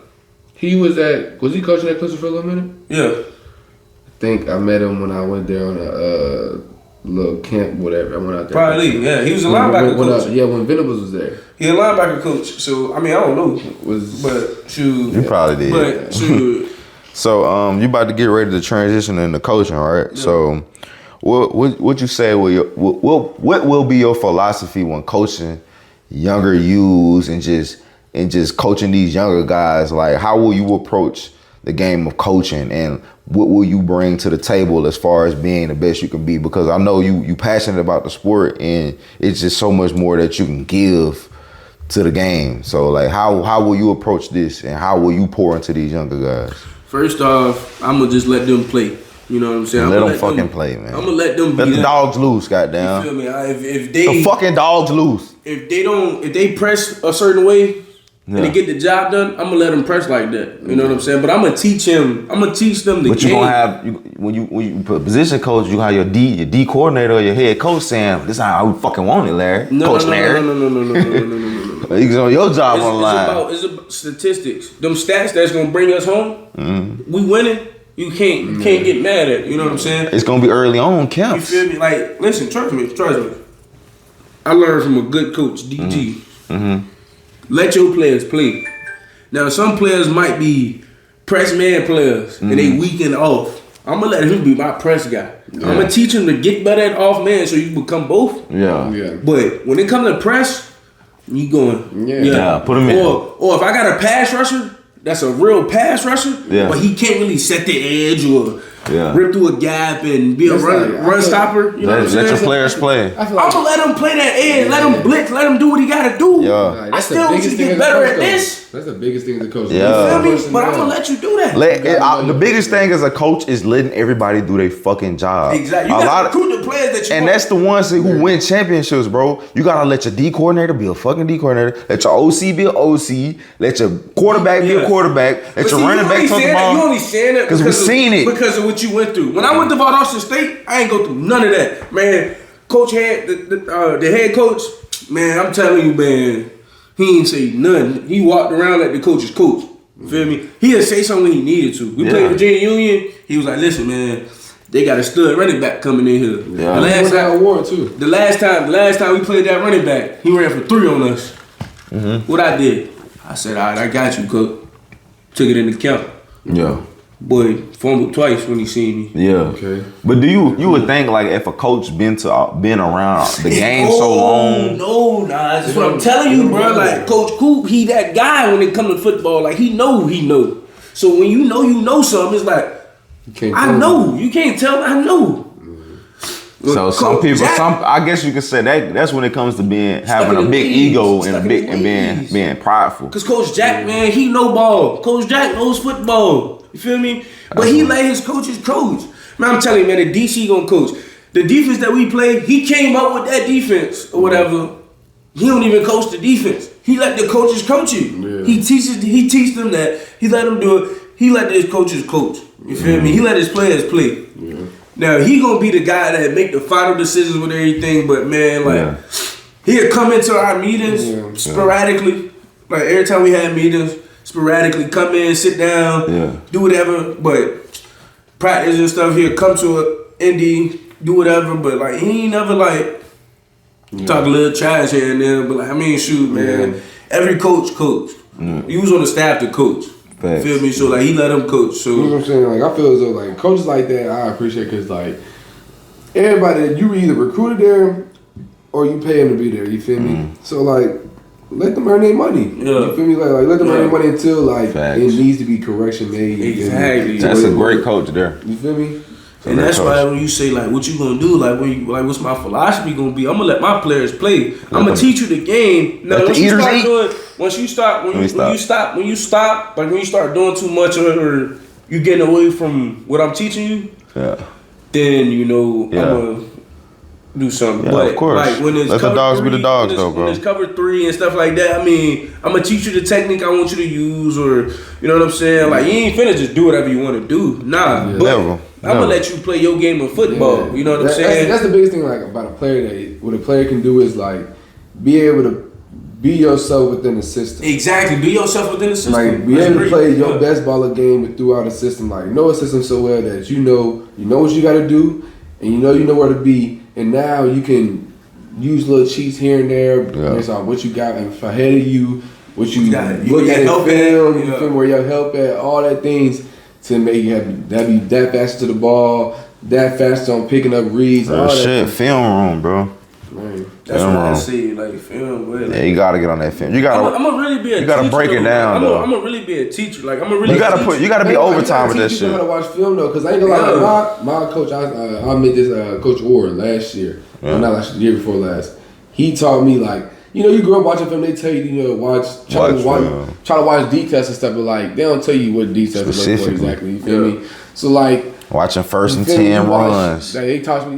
C: He was he coaching at Clemson for a little minute?
B: Yeah.
C: I think I met him when I went there on a little camp, whatever. I went out there.
B: Probably, yeah. He was a linebacker coach.
C: When Venables was there.
B: He a linebacker coach. So, I mean, I don't know. But, shoot.
A: You probably did.
B: But, shoot.
A: So, you about to get ready to transition into coaching, right? Yeah. So, what you say what will be your philosophy when coaching younger youths and just coaching these younger guys? Like, how will you approach the game of coaching, and what will you bring to the table as far as being the best you can be? Because I know you passionate about the sport, and it's just so much more that you can give to the game. So, like, how will you approach this, and how will you pour into these younger guys?
B: First off, I'm going to just let them play. You know what I'm saying?
A: Let them fucking play, man.
B: I'm going to let them
A: Let the dogs loose, goddamn.
B: You feel me? If they...
A: The fucking dogs loose.
B: If they press a certain way, and they get the job done, I'm gonna let them press like that. You know what I'm saying? But I'm gonna teach them. I'm gonna teach them the game.
A: But you gonna have when you put position coach, you have your D coordinator or your head coach saying, "This is how we fucking want it, Larry." Coach Larry.
B: No.
A: It's on your job on the line.
B: It's about statistics. Them stats that's gonna bring us home. Mm-hmm. We winning. You can't get mad at it. You know what I'm saying?
A: It's gonna be early on camps.
B: You feel me? Like, listen, trust me. I learned from a good coach, DG. Mm-hmm. Let your players play. Now, some players might be press man players, and they weak and off. I'm gonna let him be my press guy. Yeah. I'm gonna teach him to get better at off man, so you become both.
A: Yeah.
B: But when it comes to press, you going.
A: Yeah. Put him in.
B: Or if I got a pass rusher, that's a real pass rusher. Yeah. But he can't really set the edge or rip through a gap and be a run stopper. You know what I'm saying?
A: Let your players play.
B: I'm gonna let him play that edge. Let him blitz. Let him do what he gotta do.
A: Yeah.
B: I still want you to get better at this.
C: That's the biggest thing as a coach.
A: Yeah.
B: You feel me? But I'm gonna let you do that.
A: The biggest thing as a coach is letting everybody do their fucking job.
B: Exactly. You gotta recruit the players that you
A: and
B: want.
A: that's the ones who win championships, bro. You gotta let your D coordinator be a fucking D coordinator. Let your OC be an OC. Let your quarterback be a quarterback. Let your running back talk the ball.
B: You only saying that
A: because we seen it.
B: Because of what you went through. When I went to Valdosta State, I ain't go through none of that. Man, coach had the head coach, man, I'm telling you, man, he ain't say nothing. He walked around like the coach's coach. You feel me? He'd say something when he needed to. We played Virginia Union. He was like, listen, man, they got a stud running back coming in here.
C: Yeah. The
B: last time we played that running back, he ran for 3 on us. Mm-hmm. What I did, I said, all right, I got you, coach. Took it into account.
A: Yeah.
B: Boy, fumbled twice when he seen me.
A: Yeah. Okay. But you would think like if a coach been around the game so long.
B: No, that's what I'm telling you, bro. Like Coach Coop, he that guy when it comes to football. Like he know. So when you know something, it's like I know. You can't tell me. I know.
A: So some people, I guess you could say that's when it comes to having a big ego and being prideful.
B: Cause Coach Jack, man, he know ball. Coach Jack knows football. You feel me? But he let his coaches coach. Man, I'm telling you, man, the DC gonna coach. The defense that we play, he came up with that defense or whatever. He don't even coach the defense. He let the coaches coach it. Yeah. He teach them that. He let them do it. He let his coaches coach. You feel me? He let his players play. Yeah. Now he gonna be the guy that make the final decisions with everything. But man, like he'll come into our meetings sporadically. Like every time we had meetings. Sporadically come in, sit down, do whatever, but practice and stuff, he'll come to an ND, do whatever, but like he ain't never like talk a little trash here and there, but like I mean shoot, man, every coach. You was on the staff to coach.
A: Facts.
B: Feel me? So like he let him coach.
C: You know
B: So
C: what I'm saying? Like I feel as though like coaches like that, I appreciate because like everybody, you either recruited there or you pay them to be there. You feel me? So like, let them earn their money.
B: Yeah.
C: You feel me? Like let them earn their money until like
A: Facts.
C: it needs to be correction made.
B: Exactly.
A: That's a great coach there.
C: You feel me?
B: and that's why when you say like what you gonna do, like when you like what's my philosophy gonna be, I'm gonna let my players play. I'm gonna teach you the game. Now
A: Let
B: once
A: the
B: you
A: eaters
B: start
A: eat.
B: doing when you start doing too much or you getting away from what I'm teaching you,
A: Yeah.
B: then you know
A: Yeah.
B: I'm gonna do something.
A: Yeah,
B: But
A: of course.
B: like when it's
A: Let the
B: cover
A: dogs be
B: three,
A: the dogs,
B: when it's,
A: though, bro.
B: When it's cover 3 and stuff like that, I mean, I'm gonna teach you the technique I want you to use, or you know what I'm saying. Like you ain't finna just do whatever you want to do, nah.
C: Yeah.
B: But
A: Never.
B: I'm gonna let you play your game of football.
C: Yeah.
B: You know what I'm
C: That's-
B: saying?
C: That's the biggest thing like about a player. That what a player can do is like be able to be yourself within the system.
B: Exactly. Be yourself within the system.
C: Like be
B: That's
C: able to
B: great.
C: play your
B: Yeah.
C: best ball of game throughout the system. Like know a system so well that you know what you got to do, and you know where to be. And now you can use little cheats here and there based on what you got ahead of you, what you
B: got it.
C: look
B: You
C: at in
B: help
C: film,
B: at,
C: you
B: yeah.
C: feel where your help at, all that things to make you have that faster to the ball, that faster on picking up reads, all
A: Real
C: that.
A: shit. Film room, bro.
C: Man.
B: That's
A: Film
B: what I
A: room.
B: see. Like film. Like,
A: Yeah, you gotta get on that film. You gotta.
B: I'm gonna really be a
A: you gotta
B: teacher,
A: break it
B: though.
A: down, though.
B: I'm gonna really be a teacher. Like I'm gonna really.
A: You gotta
B: teach
A: put. You gotta be
C: Man, like,
A: overtime with
C: you
A: that
C: gotta teach people
A: shit.
C: how to watch film though, because I ain't gonna lie. My coach, I met this Coach Orr last year.
A: Yeah.
C: Well, not last year, the year before last. He taught me like, you grew up watching film. They tell you, try to watch details and stuff, but like they don't tell you what details to look for
A: Specifically.
C: exactly. You feel me? So like
A: Watching first and
C: you feel me?
A: 10
C: You watch-
A: runs.
C: Like,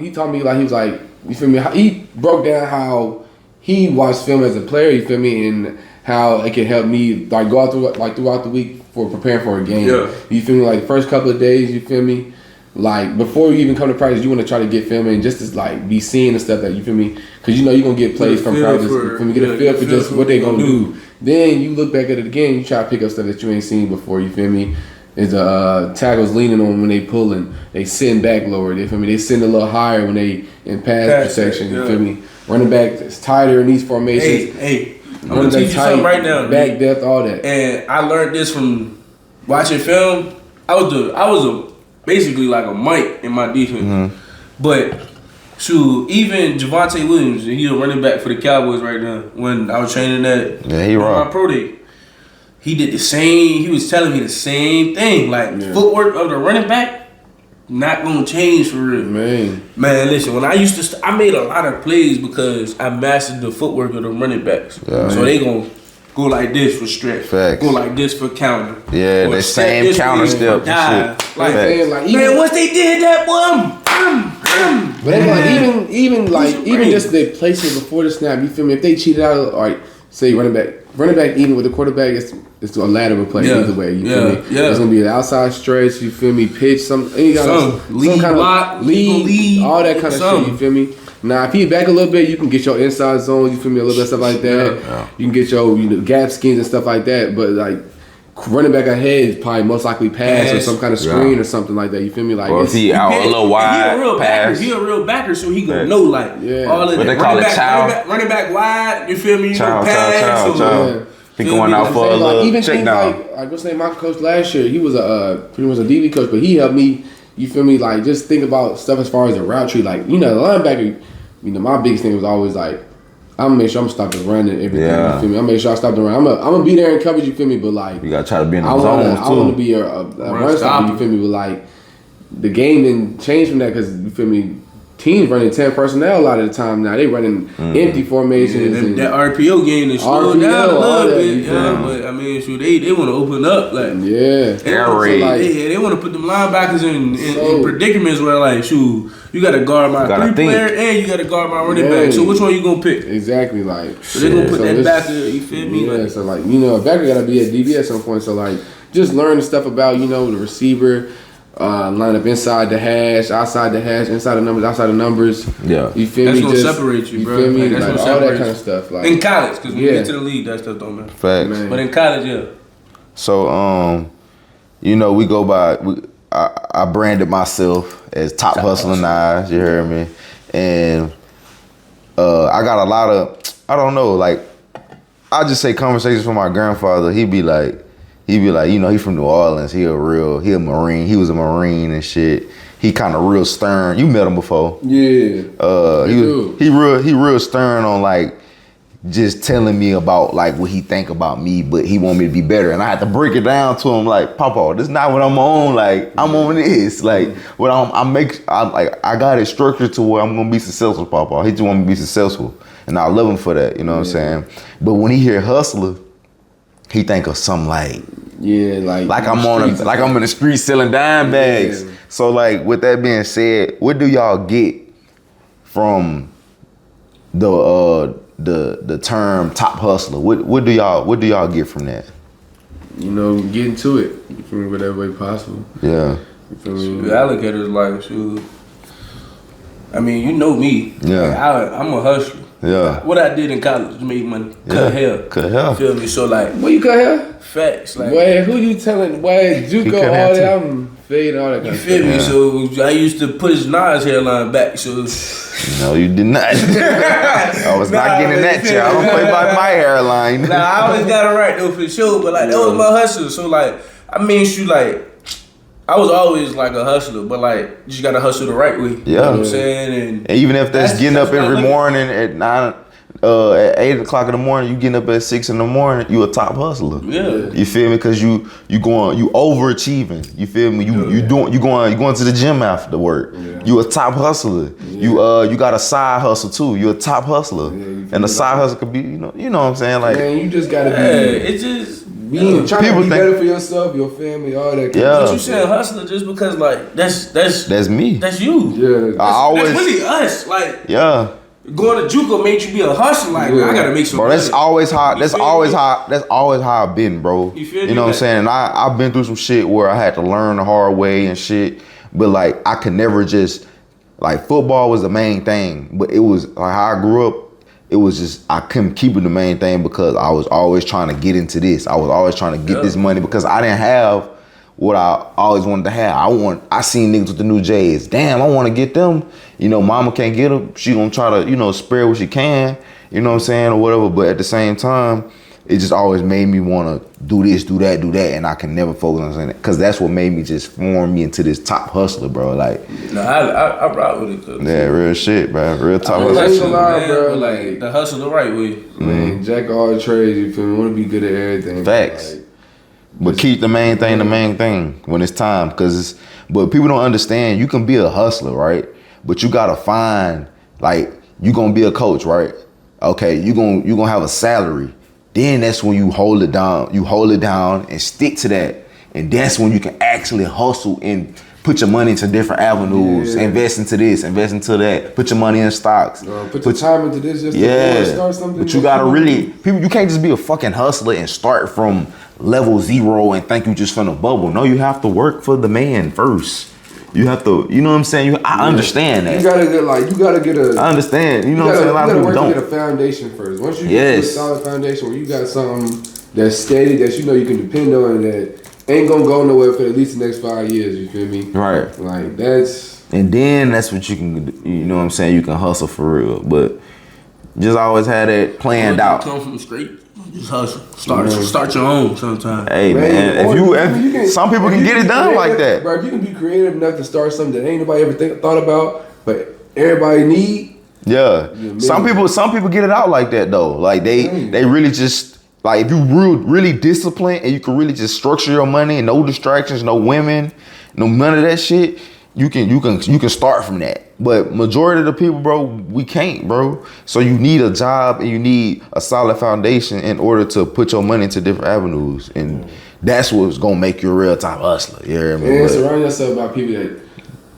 C: he taught me like he was like, you feel me? He broke down how he watched film as a player. You feel me? And how it can help me like go out throughout the week for preparing for a game.
B: Yeah.
C: You feel me? Like the first couple of days, you feel me? Like before you even come to practice, you want to try to get film in just to like be seeing the stuff that you feel me, because you're gonna get plays from
B: feel
C: practice.
B: for-
C: You feel me? Get a feel for just what they gonna do. Then you look back at it again. You try to pick up stuff that you ain't seen before. You feel me? Is tackles leaning on when they pulling, they sitting back lower. You feel me? They sitting a little higher when they in pass protection. You feel me? Running back is tighter in these formations.
B: Hey, I'm gonna teach you something right now.
C: Back
B: Nick.
C: depth, all that.
B: And I learned this from watching film. I was basically like a Mike in my defense. But even Javonte Williams, he's a running back for the Cowboys right now. When I was training at
A: he
B: my
A: raw.
B: pro day, he did the same. He was telling me the same thing. Like footwork of the running back, not gonna change for real.
C: Man,
B: Listen, when I used to, I made a lot of plays because I mastered the footwork of the running backs.
A: Yeah.
B: So they gonna go like this for stretch,
A: Facts.
B: go like this for counter.
A: Yeah,
B: or
A: that
B: step
A: same
B: this
A: counter
B: way
A: step
B: for dive.
A: and shit.
B: Like,
A: Facts.
C: like
B: man, once they did that, boy,
C: but then, like even
B: Great.
C: just the placement before the snap, you feel me? If they cheated out, all right, say running back even with the quarterback, it's a lateral play
B: Yeah.
C: either way. You feel me?
B: Yeah.
C: It's gonna be an outside stretch. You feel me? Pitch some
B: lead
C: kind
B: block,
C: of lead, all that kind of
B: something.
C: shit. You feel me? Now, if he back a little bit, you can get your inside zones. You feel me? A little bit of stuff like that.
A: Yeah.
C: You can get your gap schemes and stuff like that. But like running back ahead is probably most likely pass or some kind of screen or something like that. You feel me? Like
A: Or if he out a little wide,
B: he a real
A: pass.
B: backer. He a real backer, so he gonna
A: Facts.
B: know like
C: Yeah.
B: all of
A: What
B: that.
A: they call it,
B: Running back wide. You feel me? You
A: Chow,
B: know, pass.
A: chow,
B: or-
A: chow.
C: Yeah.
A: He
B: Feel
A: going
B: me?
A: out
B: I'm
A: for a
C: saying,
A: little
C: even
A: check
C: things
A: down.
C: like what's his name, my coach last year, he was pretty much a DB coach, but he helped me. You feel me? Like just think about stuff as far as the route tree. Like the linebacker. My biggest thing was always like, I'm gonna make sure I'm stopping the run and everything.
A: Yeah.
C: You feel me? I'm gonna make sure I stop the run. I'm gonna be there in coverage. You feel me? But like,
A: You gotta try to be in the
C: I
A: zones
C: want to
A: too.
C: be a run stopper. You feel me? But like, the game didn't change from that because you feel me. Teams running 10 personnel a lot of the time now. They running empty formations.
B: Yeah,
C: and
B: that RPO game is slowed
C: RPO,
B: down a
C: all
B: little
C: that,
B: bit.
C: you feel
B: Yeah,
C: me?
B: but I mean, shoot, they want to open up. Like,
C: yeah.
A: Air
C: So,
A: raid.
C: like,
B: they want to put them linebackers in
C: So-
B: predicaments where, like, shoot, you got to guard my
A: Gotta
B: three
A: think.
B: player and you got to guard my running
C: Yeah.
B: back. So which one you gonna pick?
C: exactly. Like,
B: So they gonna put
C: so
B: that
C: it's-
B: back. You feel me?
C: Yeah,
B: Like,
C: so like a backer gotta be at DB at some point. So like just learn the stuff about the receiver, line up inside the hash, outside the hash, inside the numbers, outside the numbers.
A: Yeah.
C: You feel
B: That's
C: me?
B: gonna
C: Just,
B: separate you, bro.
C: feel me?
B: Like, that's
C: Like
B: gonna
C: all that
B: separate
C: kind
B: you.
C: of stuff. Like
B: in college, because when you
C: Yeah.
B: get to the league, that stuff don't matter.
A: Facts.
C: Man.
B: But in college, yeah.
A: So, we go by. I branded myself as Top Hustling Knives. You heard me, and I got a lot of. I don't know. Like, I just say conversations with my grandfather. He'd be like, He be like, you know, he from New Orleans. He a Marine. He was a Marine and shit. He kind of real stern. You met him before.
C: Yeah.
A: He real stern on like just telling me about like what he think about me, but he want me to be better. And I had to break it down to him like, Papa, this is not what I'm on. Like I'm on this. Like what I got it structured to where I'm gonna be successful, Papa. He just want me to be successful. And I love him for that, you know what I'm saying? But when he hear Hustler, he think of something like I'm in the street selling dime bags.
C: Yeah.
A: So like with that being said, what do y'all get from the term top hustler? What do y'all get from that?
C: You know, get into it from whatever way possible.
A: Yeah.
B: The alligator's like, shoot. I mean, you know me.
A: Yeah.
B: Like, I'm a hustler.
A: Yeah.
B: What I did in college to make money, cut hair.
A: Cut hair.
B: You feel me? So like,
C: Where you cut hair?
B: facts. Like,
C: Wait, who you telling? Wait, JUCO,
A: cut hair
C: all
A: too.
C: that, I'm fading, all that kind
B: you
C: of
B: feel
C: stuff.
B: me? So I used to push Nas hairline back. So
A: No, you did not. I was not getting that chair. I don't play by my hairline.
B: nah, I always got it right though for sure. But like that was my hustle. So like, I mean, shoot, like, I was always like a hustler, but like, you just gotta hustle the right way. You know what I'm saying? And
A: even if that's getting up
B: what I
A: every
B: look at.
A: morning at 9, at 8 o'clock in the morning, you getting up at 6 in the morning, you a top hustler.
B: Yeah.
A: You feel me? Cause you overachieving. You feel me? You going to the gym after work.
C: Yeah.
A: You a top hustler.
C: Yeah.
A: You got a side hustle too. You a top hustler.
C: Yeah, you feel
A: And the
C: me?
A: side hustle could be, you know what I'm saying? Like,
C: Man, you just gotta be.
B: It's just.
C: Trying
A: People
C: to be
A: think-
C: better for yourself, your family, all that.
A: Yeah.
B: But you saying hustler just because like that's
A: me.
B: that's you.
C: Yeah.
A: I always,
B: That's really us. Like
A: yeah.
B: going to JUCO made you be a hustler. Like
C: Yeah.
B: I gotta make some
A: Bro,
B: money.
A: that's always how. That's
B: feel
A: always
B: me?
A: how. That's always how I've been, bro.
B: You feel
A: You
B: me?
A: know what I'm
B: Like-
A: saying? And I've been through some shit where I had to learn the hard way and shit. But like, I could never just like football was the main thing. But it was like how I grew up. It was just I couldn't keep it the main thing because I was always trying to get into this. I was always trying to get this money because I didn't have what I always wanted to have. I seen niggas with the new J's. Damn, I want to get them. You know, mama can't get them. She gonna try to, you know, spare what she can. You know what I'm saying, or whatever. But at the same time, it just always made me want to do this, do that, and I can never focus on saying that because that's what made me just form me into this top hustler, bro. Like,
B: No, I rock with it. Cause
A: yeah, real shit, bro. Real top
C: I ain't
A: hustler.
C: gonna lie,
B: man,
C: bro,
B: but,
C: like-
B: the hustle the right way.
C: Man, jack of all trades, you feel me? Want to be good at everything.
A: Facts.
C: Like,
A: But keep the main thing when it's time. But people don't understand, you can be a hustler, right? But you gotta find, like, you gonna be a coach, right? Okay, you gonna have a salary. Then that's when you hold it down. You hold it down and stick to that. And that's when you can actually hustle and put your money into different avenues.
C: Yeah.
A: Invest into this, invest into that. Put your money in stocks.
C: put your time into this just
A: Yeah,
C: to start something.
A: but you gotta really, people, you can't just be a fucking hustler and start from level 0 and think you just finna bubble. No, you have to work for the man first. You have to, you know what I'm saying? I understand that.
C: You gotta get a.
A: I understand. You know what I'm saying? A lot of
C: you
A: people
C: gotta work to
A: don't.
C: get a foundation first. Once you get to a solid foundation where you got something that's steady, that you know you can depend on, that ain't gonna go nowhere for at least the next 5 years. You feel me?
A: Right.
C: Like that's.
A: And then that's what you can, you know what I'm saying? You can hustle for real. But just always had it planned out.
B: Come from straight. Just hustle. Start your own sometimes.
A: Hey man, if some people can get it done like that.
C: Bro, if you can be creative enough to start something that ain't nobody ever thought about, but everybody need.
A: Yeah. Some people get it out like that though. Like they really just, like, if you really disciplined and you can really just structure your money and no distractions, no women, no none of that shit, you can start from that. But majority of the people, bro, we can't, bro. So you need a job and you need a solid foundation in order to put your money into different avenues. And that's what's gonna make you a real top hustler. You hear me?
C: And surround yourself by people that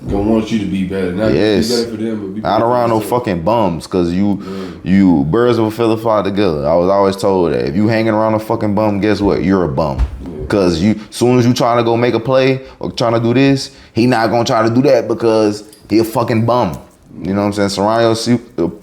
C: gonna want you to be better. Not be better for them, but be better
A: Not
C: for
A: around no
C: yourself.
A: fucking bums, cause you birds of a feather fly together. I was always told that if you hanging around a fucking bum, guess what? You're a bum. Cause soon as you trying to go make a play or trying to do this, he not gonna try to do that because he a fucking bum. You know what I'm saying? Surround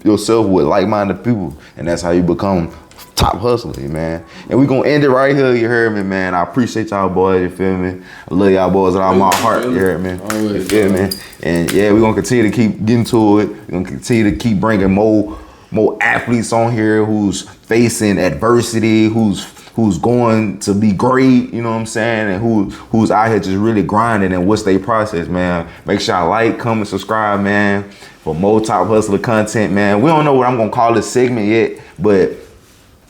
A: yourself with like-minded people, and that's how you become top hustler, man. And we gonna end it right here. You heard me, man. I appreciate y'all boys. You feel me? I love y'all boys with all my heart. You heard me? You feel me? And yeah, we gonna continue to keep getting to it. We gonna continue to keep bringing more athletes on here who's facing adversity, who's who's going to be great, you know what I'm saying, and who's out here just really grinding and what's their process, man. Make sure y'all like, comment, subscribe, man, for more Top Hustler content, man. We don't know what I'm gonna call this segment yet, but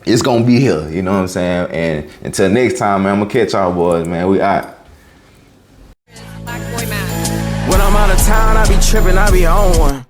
A: it's gonna be here, you know what I'm saying? And until next time, man, I'm gonna catch y'all boys, man. We out.
D: When I'm out of town, I be tripping, I be on one.